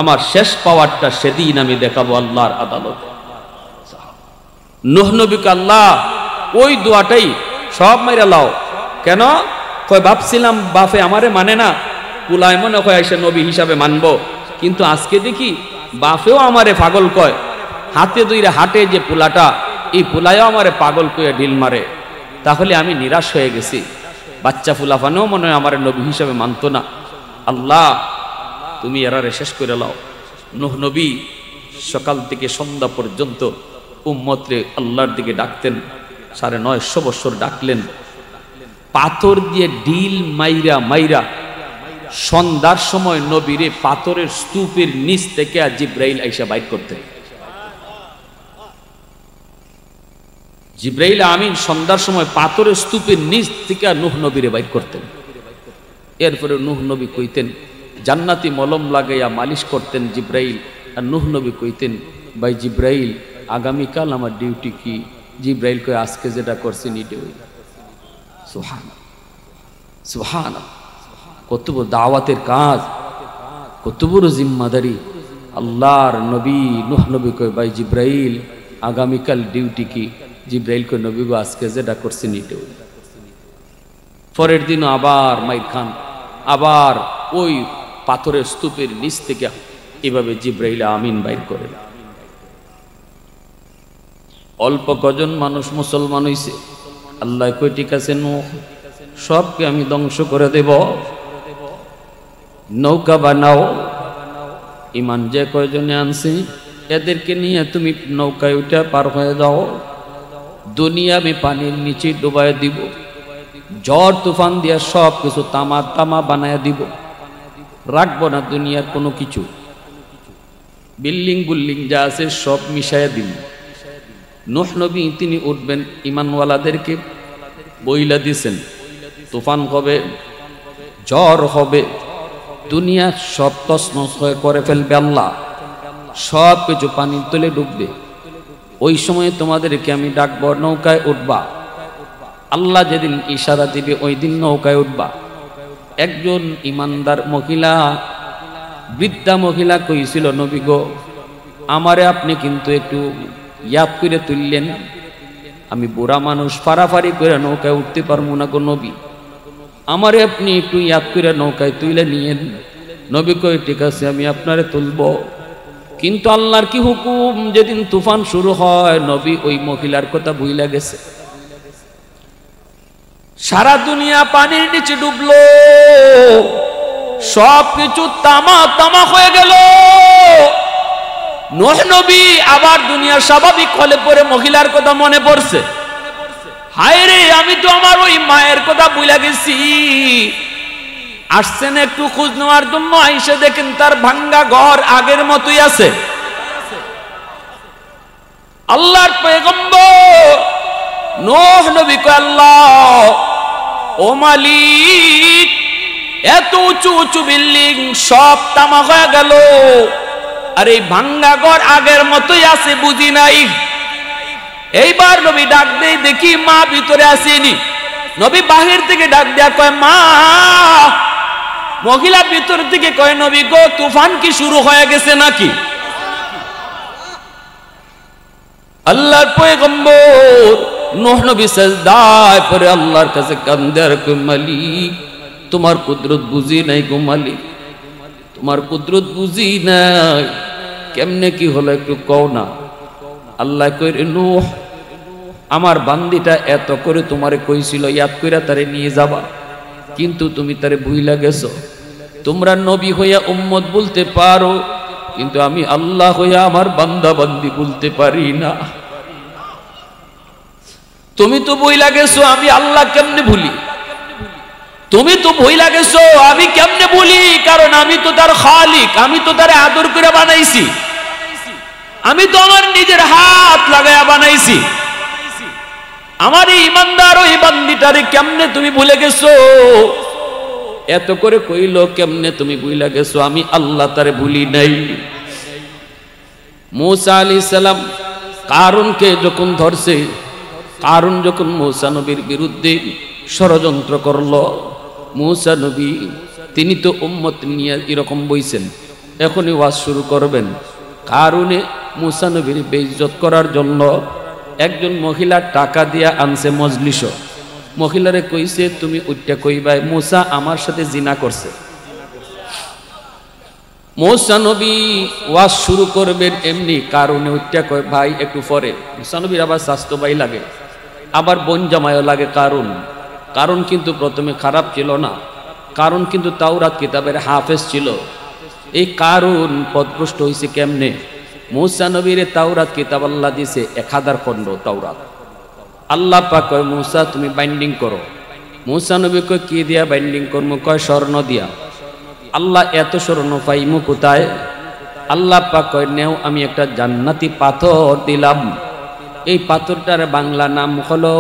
আমার শেষ পাওয়ারটা সেদিন আমি দেখাবো আল্লাহর আদালত। নূহ নবীকে আল্লাহ ওই দোয়াটাই সব মাইরা লাও। কেন? কয় ভাবছিলাম বাপে আমারে মানে না, পুলায় মনে কয় এসে নবী হিসাবে মানবো, কিন্তু আজকে দেখি বাপেও আমারে পাগল কয়। হাতে দুইরা হাটে যে পুলাটা, এই পুলায়ও আমারে পাগল কয়ে ঢিল মারে। তাহলে আমি নিরাশ হয়ে গেছি। বাচ্চা ফুলাফানেও মনে হয় আমারে নবী হিসাবে মানতো না। আল্লাহ তুমি এরারে শেষ করে লাও। নূহ নবী সকাল থেকে সন্ধ্যা পর্যন্ত উম্মতরে আল্লাহর দিকে ডাকতেন। 950 বছর ডাকলেন। পাথর দিয়ে ঢিল মাইরা মাইরা সন্ধ্যার সময় নবীরে পাথরের স্তূপের নিচ থেকে জিব্রাইল আইসা বাইর করতেন। জিব্রাইল আমিন সন্ধ্যার সময় পাথরের স্তূপের নিচ থেকে নূহ নবীরে বাইর করতেন। এরপরে নূহ নবী কইতেন, জান্নাতি মলম লাগাইয়া মালিশ করতেন জিব্রাইল। আর নূহ নবী কইতেন, ভাই জিব্রাইল আগামীকাল আমার ডিউটি কি? জিব্রাইল কয় আজকে যেটা করছেন এটাই। সুবহানাল্লাহ, সুবহানাল্লাহ। কত বড় দাওয়াতের কাজ, কত বড় জিম্মাদারি। আল্লাহর নবী নূহ নবী কয় ভাই জিব্রাইল আগামীকাল ডিউটি কি? জিব্রাইল কয় নবী গো আজকে যেটা করছেন এটাই। পরের দিনও আবার মাইর খান, আবার ওই পাথরের স্তূপের নিচ থেকে এভাবে জিব্রাইল আমিন বাইর করেন। অল্প কজন মানুষ মুসলমান হইছে। আল্লাহ কই ঠিক আছে নূহ সবকে আমি ধ্বংস করে দেব, নৌকা বানাও। ইমান যে কয়জনে আনছি এদেরকে নিয়ে তুমি নৌকায় উঠে পার হয়ে যাও। দুনিয়া আমি পানির নিচে ডুবাই দিব, ঝড় তুফান দিয়া সব কিছু তামা তামা বানায় দিব, রাখবো না দুনিয়ার কোনো কিছু। বিল্ডিং বুল্ডিং যা আছে সব মিশাইয়া দিব। নূহ নবী তিনি উঠবেন, ইমানওয়ালাদেরকে বইলা দিছেন তুফান হবে, ঝড় হবে, দুনিয়া সব তছনছ হয়ে করে ফেলবে আল্লাহ, সব কিছু পানির তলে ডুববে। ওই সময় তোমাদেরকে আমি ডাকবো, নৌকায় উঠবা। আল্লাহ যেদিন ইশারা দিবে ওই দিন নৌকায় উঠবা। একজন ইমানদার মহিলা, বৃদ্ধা মহিলা কইছিল, নবী গো আমারে আপনি কিন্তু একটু ইয়াদ করে তুললেন, আমি বুড়া মানুষ, ফাড়াফাড়ি করে নৌকায় উঠতে পারবো না গো নবী, আমারে আপনি একটু ইয়াদ করে নৌকায় তুলে নিয়েন। নবী কই ঠিক আছে আমি আপনারে তুলবো। কিন্তু আল্লাহর কি হুকুম, যেদিন তুফান শুরু হয় নবী ওই মহিলার কথা ভুইলা গেছে। সারা দুনিয়া পানির নিচে ডুবলো, সবকিছু তামা তামা হয়ে গেল। নূহ নবী আবার দুনিয়া স্বাভাবিক হলে পরে মহিলার কথা মনে পড়ছে, হায় রে আমি তো আমার ওই মায়ের কথা ভুলে গেছি। আসছেন একটু খোঁজ নেওয়ার জন্য, আইসে দেখেন তার ভাঙ্গা ঘর আগের মতোই আছে। আল্লাহর পয়গম্বর নূহ নবী কয়, আল্লাহ ও মালিক, এত উঁচু উঁচু বিল্ডিং সব তামা হয়ে গেল, আর এই ভাঙ্গা ঘর আগের মতোই আছে, বুঝি নাই। এইবার নবী ডাক দেই, দেখি মা ভিতরে আসেনি। নবী বাহির থেকে ডাক দেয়া কয়, মা। মহিলা ভিতর থেকে কয়, নবী গো, তুফান কি শুরু হয়ে গেছে নাকি? আল্লাহর পয়গম্বর নূহ নবী সিজদায় পড়ে আল্লাহর কাছে কান্দে আর কয়, মালিক তোমার কুদরত বুঝি নাই গো মালিক, তোমার কুদরত বুঝি নাই, কেমনে কি হলো একটু কও না। আল্লাহ কই, নূহ আমার বান্দিটা এত করে তোমারে কইছিল ইয়াদ কইরা তারে নিয়ে যাবা, কিন্তু তুমি তারে ভুইলা গেছো। তোমরা নবী হইয়া উম্মত বলতে পারো, কিন্তু আমি আল্লাহ হইয়া আমার বান্দা বান্দি বলতে পারি না। তুমি তো ভুইলা গেছো, আমি আল্লাহ কেমনে ভুলি? তুমি তো ভুইলা গেছো, আমি কেমনে ভুলি? কারণ আমি তো তার খালিক, আমি তো তারে আদর করে বানাইছি, আমি তো আমার নিজের হাত লাগায়া বানাইছি। আমার এই ইমানদার ওই বান্দিটারে কেমনে তুমি ভুলে গেছো? এত করে কইল, কেমনে তুমি ভুলে গেছো? আমি আল্লাহ তারে ভুলি নাই। মূসা আলাইহিস সালাম কারুনকে যখন ধরছে, কারুন যখন মূসা নবীর বিরুদ্ধে ষড়যন্ত্র করলো, মূসা নবী তিনি তো উম্মত নিয়ে এরকম বইছেন, এখনই ওয়াজ শুরু করবেন। কারুনে মূসা নবীর বেইজ্জত করার জন্য একজন মহিলা টাকা দিয়া আনছে মজলিস। মহিলারে কইছে, তুমি উঠটা কইবাই মূসা আমার সাথে জিনা করছে। মূসা নবী ওয়াজ শুরু করবেন, এমনি কারণে উঠটা কয়, ভাই একটু পরে। মূসা নবীর আবার স্বাস্থ্য ভাই লাগে, আবার বোন জামাইও লাগে। কারণ কিন্তু প্রথমে খারাপ ছিল না, কারণ কিন্তু তাওরাত কিতাবের হাফেজ ছিল। এই কারণ পথভ্রষ্ট হয়েছে কেমনে? মূসা নবীর তাওরাত কিতাব আল্লাহ দিছে 1000 খণ্ড তাওরাত। আল্লাহ পাক কয়, মূসা তুমি বাইন্ডিং করো। মূসা নবী কয়, কি দিয়া বাইন্ডিং করবো? কয়, স্বর্ণ দিয়া। আল্লাহ এত স্বর্ণ পাইমু কোথায়? আল্লাহ পাক কয়, নেও আমি একটা জান্নাতি পাথর দিলাম, এই পাথরটার বাংলা নাম হলো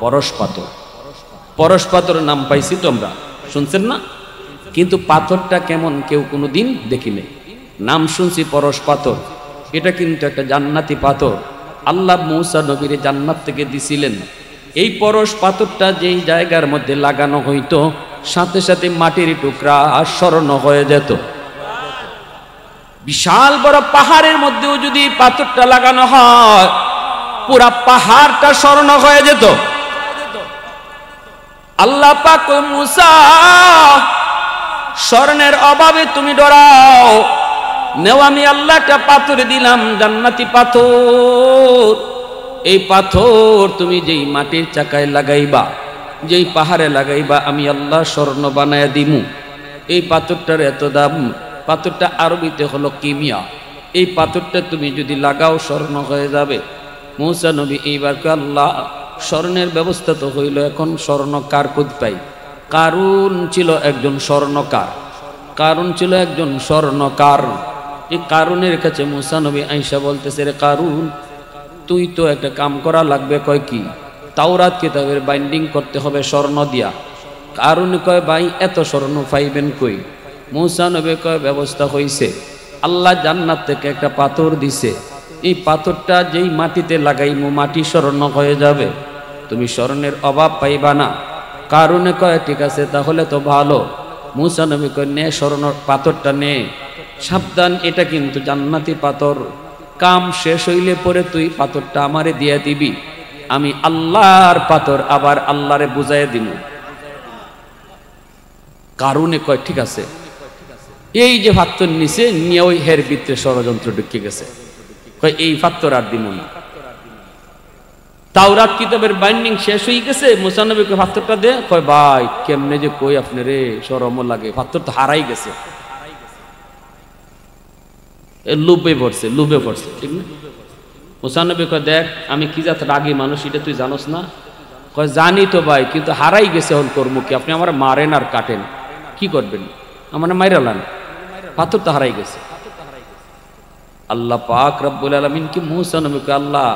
পরশ পাথর। পরশ পাথর নাম পাইছি, তোমরা শুনছেন না? কিন্তু পাথরটা কেমন কেউ কোনোদিন দেখিনি, নাম শুনছি পরশ পাথর। এটা কিন্তু একটা জান্নাতি পাথর, আল্লাহ মূসা নবীর জান্নাত থেকে দিছিলেন। এই পরশ পাথরটা যেই জায়গার মধ্যে লাগানো হইতো, সাথে সাথে মাটির টুকরা আর স্মরণ হয়ে যেত। বিশাল বড় পাহাড়ের মধ্যেও যদি পাথরটা লাগানো হয়, পুরা পাহাড়টা স্মরণ হয়ে যেত। আল্লাহ পাক মূসা, স্মরণের অভাবে তুমি ডরাও, নেও আমি আল্লাহ একটা পাথর দিলাম, জান্নাতি পাথর। এই পাথর তুমি যেই মাটির চাকায় লাগাইবা, যেই পাহাড়ে লাগাইবা, আমি আল্লাহ স্বর্ণ বানায়া দিমু। এই পাথরটার এত দাম। পাথরটা আরবিতে হলো কিমিয়া। এই পাথরটা তুমি যদি লাগাও স্বর্ণ হয়ে যাবে। মূসা নবী এইবার আল্লাহ স্বর্ণের ব্যবস্থা তো হইল, এখন স্বর্ণকার কোথায় পাই? কারুন ছিল একজন স্বর্ণকার, কারুন ছিল একজন স্বর্ণকার। এই কারুনের কাছে মূসা নবী আইসা বলতেছে, রে কারুন, তুই তো একটা কাম করা লাগবে। কয় কি? তাওরাত কিতাবের বাইন্ডিং করতে হবে স্বর্ণ দিয়া। কারুন কয়, ভাই এত স্বর্ণ পাইবেন কই? মূসা নবী কয়, ব্যবস্থা হইছে, আল্লাহ জান্নাত থেকে একটা পাথর দিছে, এই পাথরটা যেই মাটিতে লাগাইমু মাটি স্বর্ণ হয়ে যাবে, তুমি স্বর্ণের অভাব পাইবা না। কারুনে কয়, ঠিক আছে তাহলে তো ভালো। মূসা নবী কয়, নে স্বর্ণ পাথরটা নে, সাবধান এটা কিন্তু জান্নাতি পাথর, কাম শেষ হইলে পরে তুই পাথরটা আমারে দিয়ে দিবি, আমি আল্লাহর পাথর আবার আল্লাহরে বুঝাইয়া দিব। কারুনে কয়, ঠিক আছে। এই যে পাথর নিচে নিয়ে ওই হের ভিতরে ষড়যন্ত্র ঢুকে গেছে, কয় এই পাথর আর দিব না। তাওরাত কিতাবের বাইন্ডিং শেষ হয়ে গেছে, মুসা নবীকে পাথরটা দে, কয় ভাই কেমনে যে কই আপনি রে, শরমও লাগে, পাথর তো হারাই গেছে। লুবে পড়ছে, ঠিক না? মুসা নবী কয় দেখ আমি কি জাত রাগী মানুষ, এটা তুই জানোস না? কয় জানি তো ভাই, কিন্তু হারাই গেছে, এখন কর্ম কি? আপনি আমার মারেন আর কাটেন, কি করবেন? আমার মাইরালান, পাথর তো হারাই গেছে। আল্লাহ পাক রব্বুল আলামিন কি মুসা নবীকে, আল্লাহ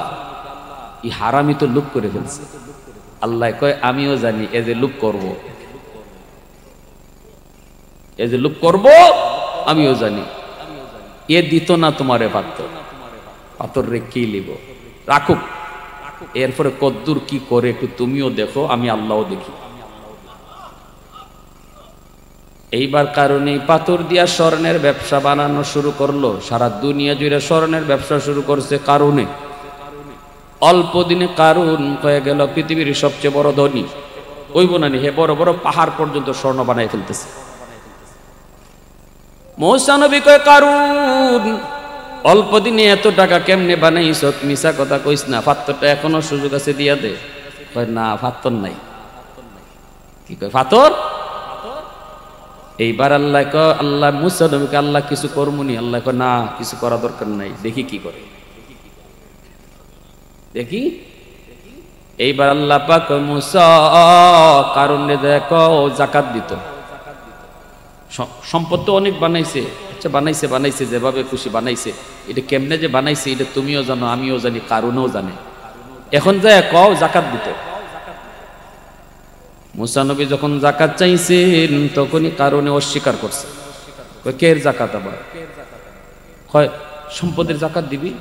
এই হারামি তো লুপ করে ফেলছে। আল্লাহ কয় আমিও জানি এ যে লুপ করব, আমিও জানি। এ দিত না তোমারে পাথর রে কি লিব, রাখুক, এরপরে কদ্দুর কি করে একটু তুমিও দেখো, আমি আল্লাহও দেখি। এইবার কারণে পাথর দিয়া স্বর্ণের ব্যবসা বানানো শুরু করলো, সারা দুনিয়া জুড়ে স্বর্ণের ব্যবসা শুরু করছে কারণে। অল্প দিনে কারুন হয়ে গেল পৃথিবীর সবচেয়ে বড় ধনী। ওই বোনানি হে, বড় বড় পাহাড় পর্যন্ত স্বর্ণ বানাই ফেলতেছে। মুসা নবী কয় কারুন অল্প দিনে এত টাকা কেমনে বানাইছ? মিছা কথা কইস না, পাথরটা এখনো সুযোগ আছে দিয়া দে। কয় না, পাথর নাই। কি কয় পাথর? এইবার আল্লাহ মুসা নবীকে আল্লাহ কিছু করমুনি। আল্লাহ কয় না, কিছু করা দরকার নাই, দেখি কি করে, দেখি। এইবার আল্লাহ পাক মুসা কারণে দেখো যাকাত দিত। সম্পদ তো অনেক বানাইছে, আচ্ছা বানাইছে যেভাবে খুশি বানাইছে। এটা কেমনে যে বানাইছে এটা তুমিও জানো, আমিও জানি, কারণেও জানে। এখন যায় কও জাকাত দিত। মুসা নবী যখন জাকাত চাইছেন তখনই কারণে অস্বীকার করছে। কের জাকাত আবার? হয় সম্পদের জাকাত দিবি?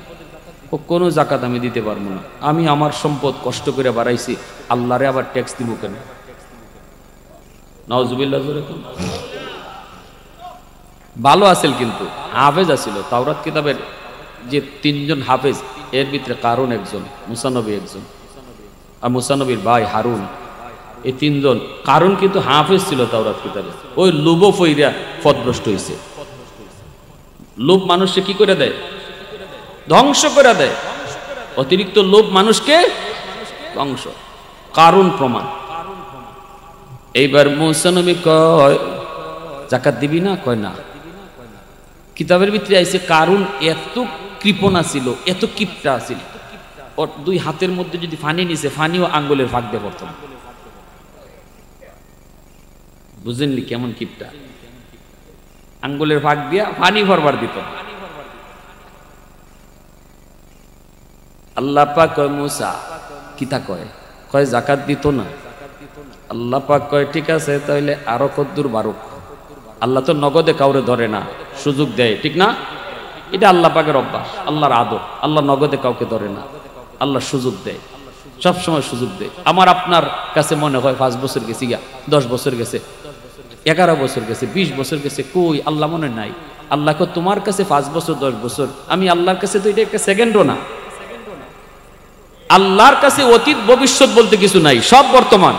কোনো জাকাত আমি দিতে পারবো না, আমি আমার সম্পদ কষ্ট করে বাড়াইছি, আল্লাহরে আবার ট্যাক্স দিব কেন? নাউজুবিল্লাহ। ভালো আছিল, কিন্তু হাফেজ আছিল। তাওরাত কিতাবের যে তিনজন হাফেজ, এর ভিতরে কারণ একজন, মুসা নবী একজন, আর মুসা নবীর ভাই হারুন, এই তিনজন। কারণ কিন্তু হাফেজ ছিল তাওরাত কিতাবে। ওই লোভ ফইরা পথভ্রষ্ট হয়েছে। লোভ মানুষকে কি করে দেয়? ধ্বংস করে দেয়। অতিরিক্ত লোভ মানুষকে ধ্বংস। কারণ প্রমাণ। এইবার মুসা নবী কয় জাকাত দিবি না? কয় না। কিতাবের ভিতরে আইছে কারণ এত কৃপণা ছিল, এত কিপটা ছিল, ওর দুই হাতের মধ্যে যদি ফানি নিছে, ফানিও আঙ্গুলের ফাঁক দিয়ে পড়ত। বুঝেননি কেমন কিপটা? আঙ্গুলের ফাঁক দিয়া ফানি ভরবার দিত। আল্লাহ পাক কয় মুসা কিতা কয়? কয় জাকাত দিত না। আল্লাহ পাক কয় ঠিক আছে, তাহলে আরো কদ্দুর বারুক। আল্লাহ তো নগদে কাউরে ধরে না, সুযোগ দেয়, ঠিক না? এটা আল্লাহ পাকের অভ্যাস, আল্লাহর আদব। আল্লাহ নগদে কাউকে ধরে না, আল্লাহ সুযোগ দেয়, সবসময় সুযোগ দেয়। আমার আপনার কাছে মনে হয় 5 বছর গেছি গা, 10 বছর গেছে, 11 বছর গেছে, 20 বছর গেছে, কই আল্লাহ মনে নাই? আল্লাহকে তোমার কাছে 5 বছর 10 বছর, আমি আল্লাহর কাছে তো এটা একটা সেকেন্ডও না। আল্লাহর কাছে অতীত ভবিষ্যৎ বলতে কিছু নাই, সব বর্তমান।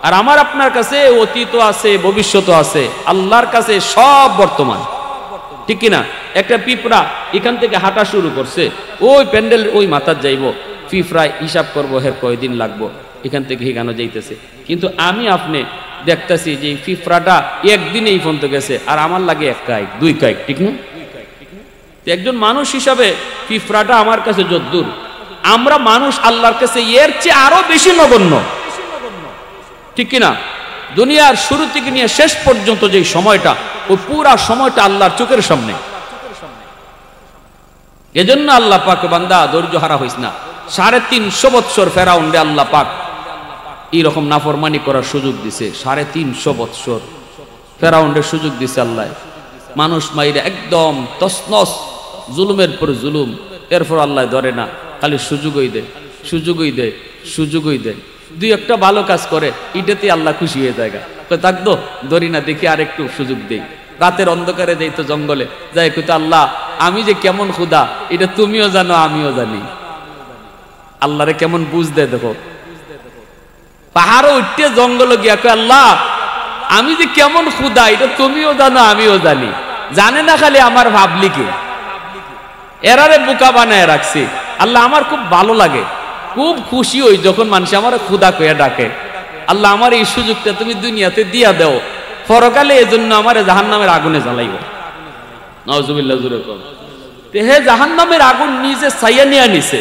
আর আমার আপনার কাছে অতীতও আছে, ভবিষ্যৎও আছে, আল্লাহর কাছে সব বর্তমান, ঠিক কিনা? একটা পিঁপড়া এখান থেকে হাঁটা শুরু করছে, ওই প্যান্ডেল ওই মাথার যাইব, পিঁপড়ায় হিসাব করবো হের কয়দিন লাগবো, এখান থেকে হিগানো যাইতেছে। কিন্তু আমি আপনি দেখতেছি যে পিঁপড়াটা একদিনে এই পর্যন্ত গেছে, আর আমার লাগে 1 কাইক 2 কাইক, ঠিক না? একজন মানুষ হিসাবে পিঁপড়াটা আমার কাছে যদ্দূর, আমরা মানুষ আল্লাহর কাছে এর চেয়ে আরো বেশি নগণ্য, ঠিক কিনা? দুনিয়ার শুরু থেকে নিয়ে শেষ পর্যন্ত যে সময়টা, ওই পুরা সময়টা আল্লাহর চোখের সামনে। এজন্য আল্লাহ পাক বান্দা ধৈর্য হারা হইস না। 350 বৎসর ফেরাউন রে আল্লাহ পাক এইরকম নাফরমানি করার সুযোগ দিছে। 350 বৎসর ফেরাউন রে সুযোগ দিছে আল্লাহ, মানুষ মাইরে একদম তসনস, জুলুমের পর জুলুম। এরপর আল্লাহ ধরে না, খালি সুযোগই দেয়, সুযোগই দেয়, সুযোগই দেয়। 2-1টা ভালো কাজ করে, এটাতে আল্লাহ খুশি হয়ে যায়। থাকতো ধরি না, দেখি আর একটু সুযোগ দেই। রাতের অন্ধকারে যাইতো জঙ্গলে, যাই কইতো আল্লাহ আমি যে কেমন ক্ষুধা, এটা তুমিও জানো, আমিও জানি। আল্লাহরে কেমন বুঝ দেয় দেখো। পাহাড়ে উঠতে জঙ্গলে গিয়া কয় আল্লাহ আমি যে কেমন ক্ষুধা, এটা তুমিও জানো, আমিও জানি। জানে না খালি আমার ভাবলিকে, এরারে বোকা বানায় রাখছি। আল্লাহ আমার খুব ভালো লাগে, খুব খুশি হই যখন মানুষ আমার খুদা কইয়া ডাকে। আল্লাহ আমার এই সুযোগটা তুমি দুনিয়াতে দিয়া দাও, পরকালে এই জন্য আমার জাহান্নামের আগুনে জ্বালাইব। নাউজুবিল্লাহ জুরে কর। হে জাহান্নামের আগুন নিজে ছাইয়া নিয়ে নিছে,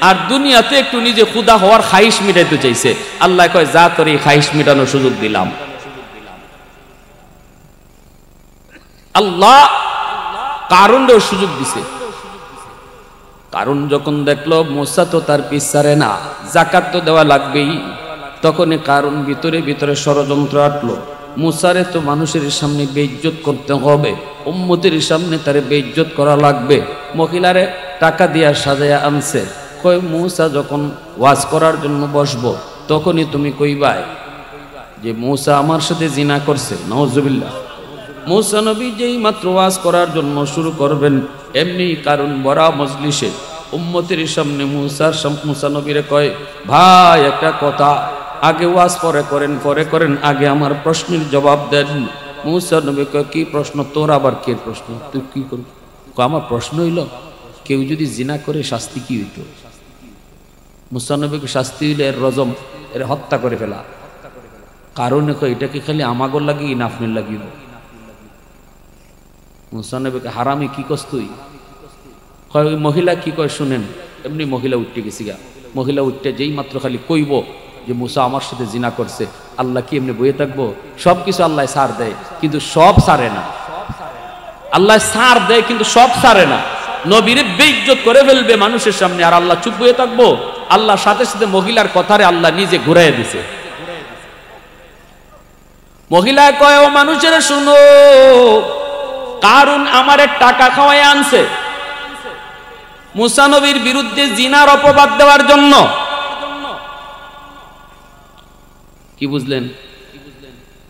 আর দুনিয়াতে একটু নিজে খুদা হওয়ার খাইশ মিটাইতে চাইছে। আল্লাহ কয় যা তোর এই খাইশ মিটানোর সুযোগ দিলাম। আল্লাহ কারুনও সুযোগ দিছে। কারণ যখন দেখলো মুসা তো তার পিছারে না, যাকাত তো দেওয়া লাগবেই, তখনই কারণ ভিতরে ভিতরে ষড়যন্ত্র আটলো। মুসারে তো মানুষের সামনে বেইজ্জত করতে হবে, উম্মতের সামনে তারে বেইজ্জত করা লাগবে। মহিলারে টাকা দিয়া সাজায়া আনছে, কই মুসা যখন ওয়াজ করার জন্য বসবো তখনই তুমি কইবাই যে মুসা আমার সাথে জিনা করছে। নাউজুবিল্লাহ। মুসা নবী যেই মাত্র ওয়াজ করার জন্য শুরু করবেন, এমনি কারণ বড়া মজলিসে উম্মতের সামনে মুসা নবীরে কয়, ভাই একটা কথা, আগে ওয়াজ পরে করেন, আগে আমার প্রশ্নের জবাব দেন। মুসা নবী কয়, কি প্রশ্ন? তোর আবার কে প্রশ্ন? তুই কি করবি? আমার প্রশ্ন হইল, কেউ যদি জিনা করে শাস্তি কি হইত? মুসা নবীকে শাস্তি হইলে এর রজম, এর হত্যা করে ফেলা। কারণে কয় এটা কি খালি আমাগর লাগি না আপনার লাগিব? মুসা নবীকে হারামি কি কস তুই? কয় ওই মহিলা কি কয় শুনেন। এমনি মহিলা উঠতে গেছি গা। মহিলা উঠতে যেই মাত্র খালি কইব যে মুসা আমার সাথে জিনা করছে, আল্লাহ কি এমনি বইয়ে থাকবো? সব কিছু আল্লাহ সার দেয়, কিন্তু সব সারে না। আল্লাহ সার দেয় কিন্তু সব সারে না। নবীরে বেইজ্জত করে ফেলবে মানুষের সামনে, আর আল্লাহ চুপ হয়ে থাকবো? আল্লাহর সাথে সাথে মহিলার কথারে আল্লাহ নিজে ঘুরাইয়া দিছে। মহিলা কয়, ও মানুষের শুনো, কারণ আমারে টাকা খাওয়াই আনছে মুসা নবীর বিরুদ্ধে জিনার অপবাদ দেওয়ার জন্য। কি বুঝলেন?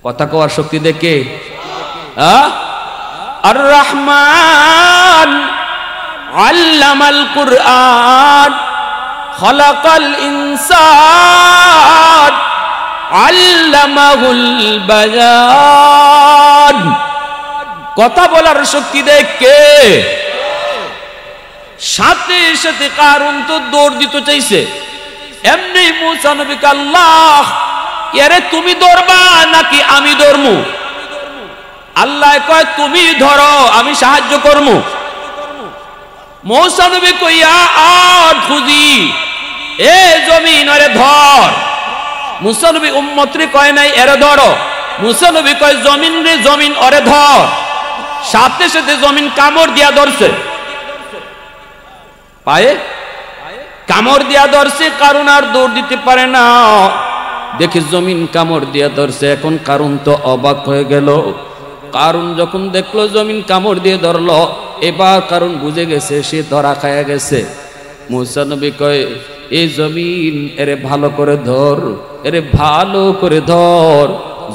কথা কওয়ার শক্তি দেখে। আর রহমান আল্লামাল কুরআন খলাকাল ইনসান আল্লামাহুল বায়ান। কথা বলার শক্তি দেখে সাথে সাথে কারণ তো দৌড় দিতে চাইছে। এমনি মুসা নবীকে আল্লাহ, এরে তুমি ধরবা নাকি আমি ধরমু? আল্লাহ কয় তুমি ধরো, আমি সাহায্য করমু। মুসা নবী কইয়া আর খুঁজি, এ জমিন আরে ধর। মুসা নবী উম্মতরে কয় নাই এরে ধরো, মুসা নবী কয় জমিন রে জমিন ওরে ধর। সাথে সাথে জমিন কামড় দিয়া ধরছে, পায়ে কামড় দিয়া ধরছে। কারণ আর দৌড় দিতে পারে না, দেখে জমিন কামড় দিয়া ধরছে। এখন কারণ তো অবাক হয়ে গেল। কারণ যখন দেখলো জমিন কামড় দিয়ে ধরলো, এবার কারণ বুঝে গেছে সে ধরা খায়া গেছে। মুসা নবী কয়, এই জমিন এরে ভালো করে ধর, এরে ভালো করে ধর।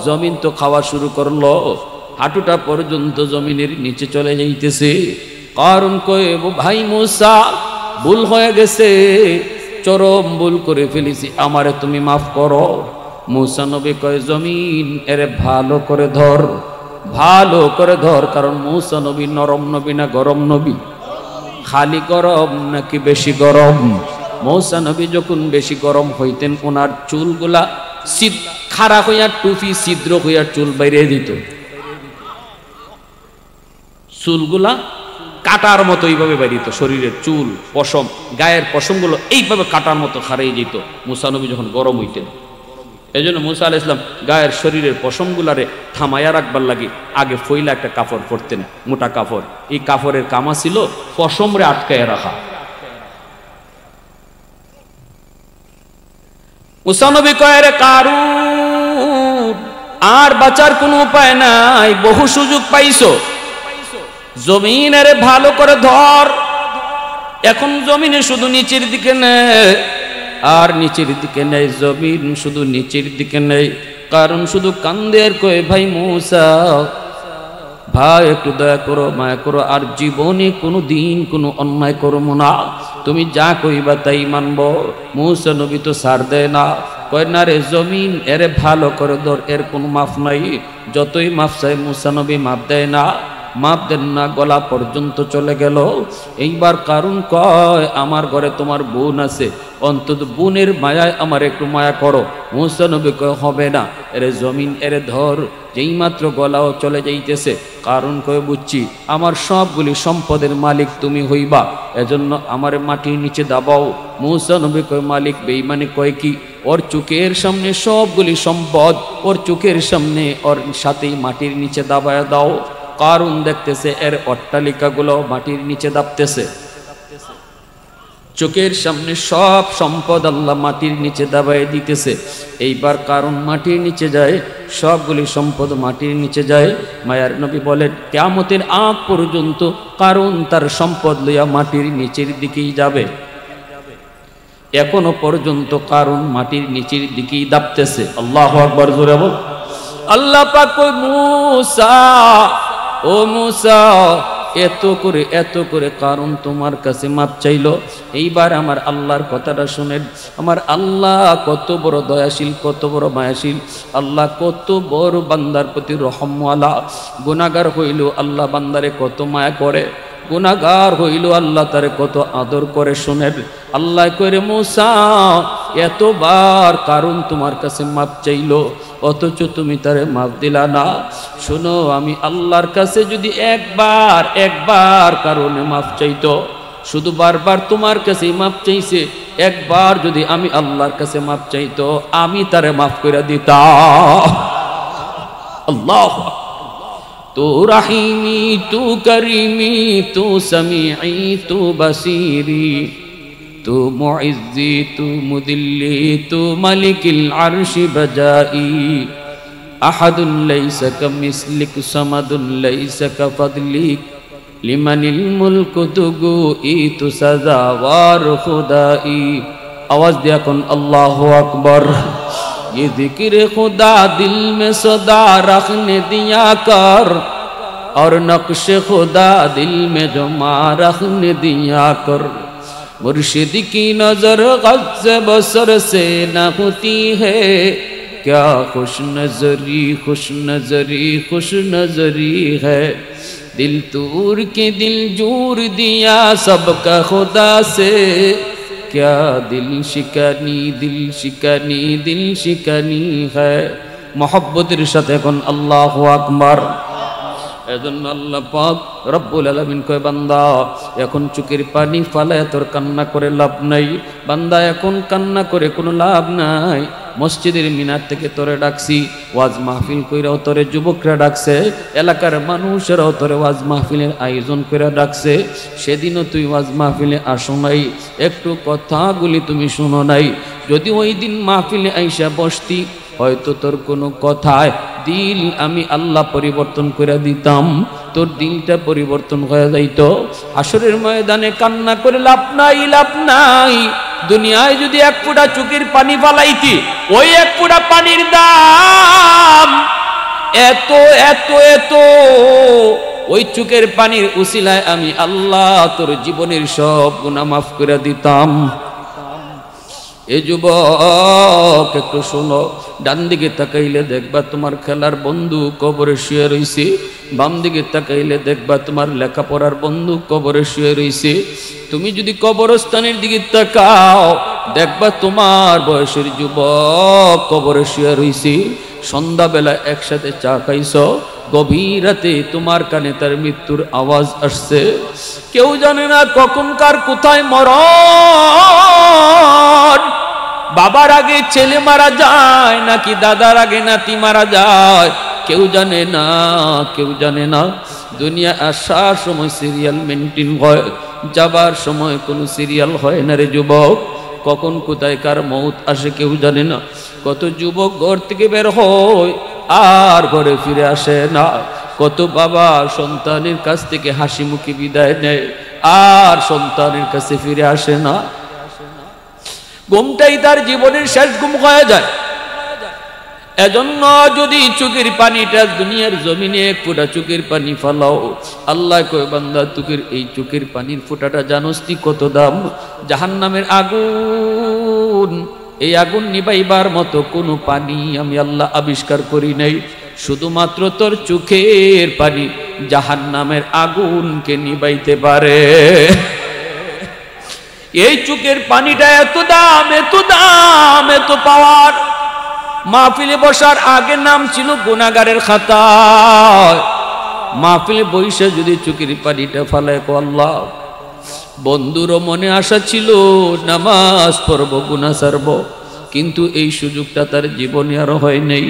জমিন তো খাওয়া শুরু করলো, হাঁটুটা পর্যন্ত জমিনের নিচে চলে যাইতেছে। কারণ কয়, ভাই মুসা ভুল হয়ে গেছে, চরম ভুল করে ফেলেছি, আমারে তুমি মাফ করো। মুসা নবী কয়, জমিন এরে ভালো করে ধর, ভালো করে ধর। কারণ মুসা নবী নরম নবী না গরম নবী? খালি গরম নাকি বেশি গরম? মুসা নবী যখন বেশি গরম হইতেন, ওনার চুলগুলা খাড়া হইয়া টুপি ছিদ্র হইয়া চুল বাইরে দিত। চুলগুলা কাটার মতো এইভাবে বাইরিত, শরীরের চুল পশম গায়ের পশমগুলো এইভাবে কাটার মতো খারাই যেত মুসা নবী যখন গরম হইতেন। এই জন্য মুসা আলাইহিস সালাম গায়ের শরীরের পশমগুলারে থামাইয়া রাখবার লাগি আগে ফইলা একটা কাপড় পরতেন, মোটা কাপড়। এই কাপড়ের কামা ছিল পশমরে আটকায় রাখা। মুসা নবী কয়, রে কারুন, আর বাঁচার কোনো উপায় নাই, বহু সুযোগ পাইছো, জমিনের ভালো করে ধর। এখন জমিনে শুধু নিচের দিকে নেই, আর নিচের দিকে নেই, জমিন শুধু নিচের দিকে নেই। কারণ শুধু কান্দের কয়ে, ভাই মুসা ভাই একটু দয়া করো, মায়া করো, আর জীবনে কোনো দিন কোনো অন্যায় করবো না, তুমি যা কইবা তাই মানবো। মুসা নবী তো ছাড় দেয় না, কয় না রে জমিন এরে ভালো করে ধর, এর কোনো মাফ নাই। যতই মাফ চাই মুসা নবী মাফ দেয় না। মাপ দেন না, গলা পর্যন্ত চলে গেল। এইবার কারণ কয় আমার ঘরে তোমার বোন আছে, অন্তত বোনের মায়ায় আমার একটু মায়া করো। মুসা নবী কয় হবে না, এরে জমিন এরে ধর। যেই মাত্র গলাও চলে যাইতেছে, কারণ কয় বুঝছি আমার সবগুলি সম্পদের মালিক তুমি হইবা, এজন্য আমারে মাটির নিচে দাবাও। মুসা নবী কয় মালিক বেঈমানি কয় কি? ওর চোখের সামনে সবগুলি সম্পদ, ওর চোখের সামনে ওর সাথেই মাটির নিচে দাবায় দাও। কারণ দেখতেছে এর অট্টালিকাগুলো মাটির নিচে দাবতেছে, চোখের সামনে সব সম্পদ আল্লাহ মাটির নিচে দাবায় দিতেছে। এইবার কারণ মাটির নিচে যায়, সবগুলি সম্পদ মাটির নিচে যায়। মায়ার নবী বলেন কিয়ামতের আগ পর্যন্ত কারণ তার সম্পদ লইয়া মাটির নিচের দিকেই যাবে। এখনো পর্যন্ত কারণ মাটির নিচের দিকেই দাবতেছে। আল্লাহু আকবার, জোরে বল। আল্লাহ পাক কই মুসা, ও মুসা, এত করে কারণ তোমার কাছে মাপ চাইলো। এইবার আমার আল্লাহর কথাটা শুনেন। আমার আল্লাহ কত বড় দয়াশীল, কত বড় মায়াশীল। আল্লাহ কত বড় বান্দার প্রতি রহমওয়ালা। গুনাহগার হইল আল্লাহ বান্দারে কত মায়া করে, গুনাহগার হইল আল্লাহ তারে কত আদর করে। শুনেন, আল্লাহ কইরে মুসা এতবার কারণ তোমার কাছে মাপ চাইলো, অথচ তুমি তারে মাপ দিলা না। শোনো, আমি আল্লাহর কাছে যদি একবার কারণে মাপ চাইতো, শুধু বারবার তোমার কাছেই মাপ চাইছে, একবার যদি আমি আল্লাহর কাছে মাপ চাইতো আমি তারে মাফ করে দিতাম। আল্লাহ, তু রাহিমি, তু করিমি, তু সামিঈ, তু বাসিরি, তু মুইজ্জি, তু মুদিল্লি, তু মালিকিল আরশি বাজাই। আহাদুন লাইসা কামিসলিক, সামাদুন লাইসা কাফাদলিক, লিমানিল মুলকু তুগুইতু সাজাওয়ার খুদাই। আওয়াজ দিয়া কোন আল্লাহু আকবার। ये जिक्र खुदा दिल में सदा रखने दिया कर, और नक्श खुदा दिल में जमा रखने दिया कर। मुर्शिद की नजर गज़ से बसर से न होती है, क्या खुश नजरी खुश नजरी खुश नजरी है। दिल तूर के दिल जूर दिया सबका खुदा से, क्या दिल शिकानी दिल शिकानी दिल शिकानी है। मोहब्बतेर साथे कोन अल्लाहु আকবার। এজন্য আল্লাহ পাক রব্বুল আলামিন কয় বান্দা এখন চোখের পানি ফালায় তোর কান্না করে লাভ নাই, বান্দা এখন কান্না করে কোনো লাভ নাই। মসজিদের মিনার থেকে তোরে ডাকছি, ওয়াজ মাহফিল কইরাও তোরে যুবকরা ডাকছে, এলাকার মানুষেরাও তোরে ওয়াজ মাহফিলের আয়োজন করে ডাকছে। সেদিনও তুই ওয়াজ মাহফিলে আসো নাই, একটু কথাগুলি তুমি শুনো নাই। যদি ওই দিন মাহফিলে আইসা বসতি, হয়তো তোর কোনো কথায় দিল আমি আল্লাহ পরিবর্তন করে দিতাম, তোর দিলটা পরিবর্তন হয়ে যাইত। হাসরের ময়দানে কান্না করে লাভ নাই, লাভ নাই। দুনিয়ায় যদি এক ফোঁটা চোখের পানি ফালাইতি, ওই এক ফোঁটা পানির দাম এত এত এত। ওই চোখের পানির উসিলায় আমি আল্লাহ তোর জীবনের সব গুনাহ মাফ করে দিতাম। এ যুবক একটু শোনো, ডান দিকে তাকাইলে দেখবা তোমার খেলার বন্ধু কবরে শুয়ে রইছে, বাম দিকে তাকাইলে দেখবা তোমার লেখাপড়ার বন্ধু কবরে শুয়ে রইছে। তুমি যদি কবরস্থানের দিকে তাকাও, দেখবা তোমার বয়সের যুবক কবরে শুয়ে রইছে। সন্ধ্যাবেলা একসাথে চা খাইছো, গভীর রাতে তোমার কানে তার মৃত্যুর আওয়াজ আসছে। কেউ জানে না কখনকার কোথায় মরণ। বাবার আগে ছেলে মারা যায় নাকি দাদার আগে নাতি মারা যায়, কেউ জানে না, কেউ জানে না। দুনিয়া আসার সময় সিরিয়াল মেনটেন হয়, যাবার সময় কোনো সিরিয়াল হয় না রে যুবক। কখন কোথায় কার মৌত আসে কেউ জানে না। কত যুবক ঘর থেকে বের হয় আর ঘরে ফিরে আসে না। কত বাবা সন্তানের কাছ থেকে হাসি মুখে বিদায় নেয় আর সন্তানের কাছে ফিরে আসে না। ঘুমটাই তার জীবনের শেষ ঘুম হয়ে যায়। এজন্য যদি চোখের পানিটা দুনিয়ার জমিনে এক ফোঁটা চোখের পানি ফালাও, আল্লাহ কয় বান্দা তোকের এই চোখের পানির ফোঁটাটা জানোস তুই কত দাম? জাহান্নামের আগুন, এই আগুন নিবাইবার মতো কোনো পানি আমি আল্লাহ আবিষ্কার করি নাই। শুধুমাত্র তোর চোখের পানি জাহান্নামের আগুনকে নিবাইতে পারে। এই চোখের পানিটা এত দাম, এত দাম, এত পাওয়ার। মাহফিলে বসার আগে নাম ছিল গুনাহগারের খাতায়। মাহফিলে বইসা যদি চোখের পানিটা ফালায়, আল্লাহ, বন্ধুরও মনে আশা ছিল নামাজ পড়বো, গুনাহ ছাড়বো, কিন্তু এই সুযোগটা তার জীবনে আর হয় নাই।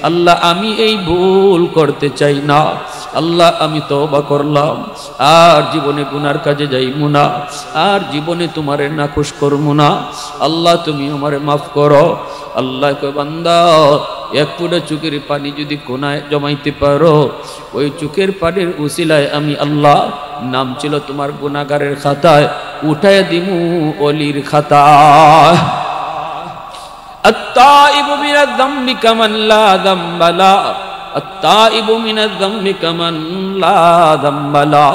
আল্লাহ, আমি এই ভুল করতে চাই না। আল্লাহ, আমি তওবা করলাম, আর জীবনে গুনার কাজে যাইমু না, আর জীবনে তোমারে নাখুশ করবো না। আল্লাহ, তুমি আমারে মাফ করো। আল্লাহ কয়, বান্দা, এক ফোঁটা চোখের পানি যদি কোনায় জমাইতে পারো, ওই চোখের পানির উসিলায় আমি আল্লাহ নাম ছিল তোমার গুনাহগারের খাতায় উঠায় দিমু ওলির খাতায়। আত-তাইবু মিনাজ যামবি কামান লা যামবা লা, আত-তাইবু মিনাজ যামবি কামান লা যামবা লা।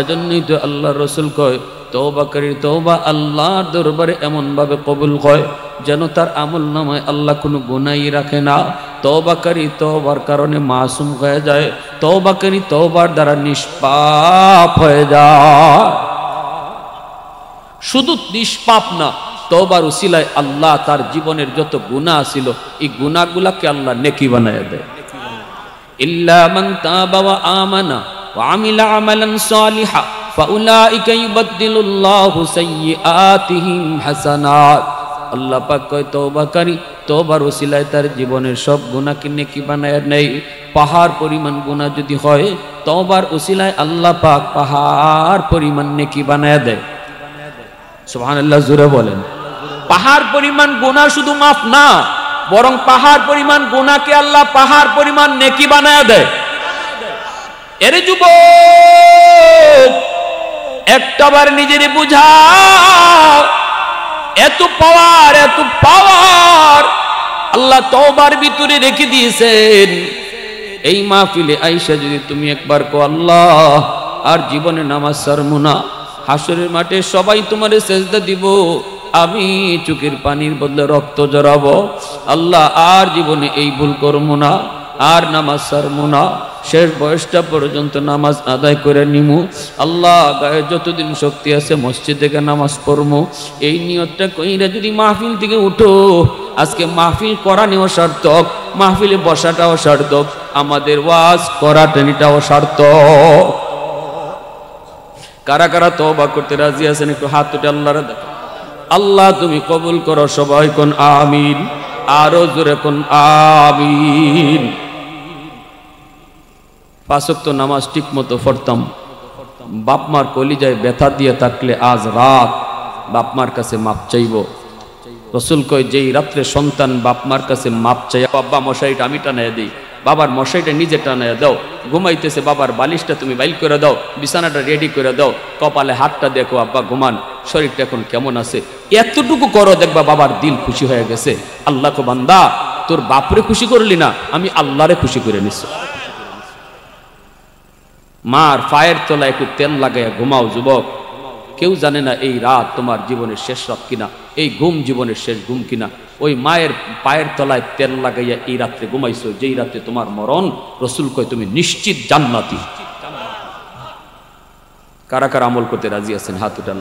এজন্যই তো আল্লাহর রাসূল কয়, তওবাকারীর তওবা আল্লাহর দরবারে এমন ভাবে কবুল হয় যেন তার আমল নামায় আল্লাহ কোনো গুনাহই রাখে না। তওবাকারী তওবার কারণে মাসুম হয়ে যায়, তওবাকারী তওবার দ্বারা নিষ্পাপ হয়ে যায়। শুধু নিষ্পাপ না, তওবার উসিলায় আল্লাহ তার জীবনের যত গুনাহ ছিল এই গুনাহগুলোকে আল্লাহ নেকি বানায় দেয়। ইল্লা মান তাবা ওয়া আমানা ওয়া আমিলা আমালান সালিহা ফাউলাইকা ইউবাদদিলুল্লাহু সাইয়্যাতিহিম হাসানাত। আল্লাহ পাক কয়, তওবাকারী তওবার উসিলায় তার জীবনের সব গুনাহকে নেকি বানায় নেই। পাহাড় পরিমাণ গুনাহ যদি হয়, তওবার উসিলায় আল্লাহ পাক পাহাড় পরিমাণ নেকি বানায় দেয়। সুবহানাল্লাহ, জোরে বলেন। পাহাড় পরিমাণ গুনাহ শুধু মাফ না, বরং পাহাড় পরিমাণ গুনাহকে আল্লাহ পাহাড় পরিমাণ নেকি বানায় দেয়। এর যুবক, একটাবার নিজের বুঝাও, এত পাওয়ার, এত পাওয়ার আল্লাহ তওবার ভিতরে রেখে দিয়েছেন। এই মাহফিলে আইসা যদি তুমি একবার কো, আল্লাহ, আর জীবনে নামাজ ছাড়বো না, হাসরের মাঠে সবাই তোমারে সেজদা দিব, আমি চোখের পানির বদলে রক্ত জড়াবো, আল্লাহ, আর জীবনে এই ভুল করবো না, আর নামাজ ছাড়বো না, শেষ বয়সটা পর্যন্ত নামাজ আদায় করে নিমু, আল্লাহ, গায়ে যতদিন শক্তি আছে মসজিদ থেকে নামাজ পড়বো, এই নিয়তটা কইরা যদি মাহফিল থেকে উঠো, আজকে মাহফিল করা নিয়েও সার্থক, মাহফিলে বসাটাও সার্থক, আমাদের ওয়াজ করাটাও সার্থক। কারা কারা তওবা করতে রাজি আছেন একটু হাত উঠে আল্লাহরে দেখো। আল্লাহ, তুমি কবুল করো। সবাই কোন আমিন, আরো জোরে কোন আমিন। পাঁচ ওয়াক্ত নামাজ ঠিক মতো পড়তাম, বাপমার কলিজায় ব্যথা দিয়ে থাকলে আজ রাত বাপমার কাছে মাপ চাইব। রাসূল কয়, যেই রাত্রে সন্তান বাপমার কাছে মাপ চাই, বাবা মশাইটা আমি টানায় দিই, বাবার মশাইটা নিজে টানায় দাও, ঘুমাইতেছে বাবার বালিশটা তুমি বাইল করে দাও, বিছানাটা রেডি করে দাও, কপালে হাতটা দেখো, আব্বা ঘুমান, শরীরটা এখন কেমন আছে, এতটুকু করো, দেখবা বাবার দিল খুশি হয়ে গেছে। আল্লাহ কো, বান্দা, তোর বাপরে খুশি করলি না, আমি আল্লাহরে খুশি করে নিছি। মার পায়ের তলায় একটু তেল লাগাইয়া ঘুমাও যুবক। কেউ জানে না এই রাত তোমার জীবনের শেষ রাত কিনা, এই ঘুম জীবনের শেষ ঘুম কিনা। ওই মায়ের পায়ের তলায় তেল লাগাইয়া এই রাত্রে ঘুমাইছো, যেই রাতে তোমার মরণ। রাসূল কয়, তুমি নিশ্চিত জান্নাতি। কারা কারা আমল করতে রাজি আছেন হাত উঠান।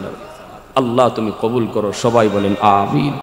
আল্লাহ তুমি কবুল করো। সবাই বলেন আমিন।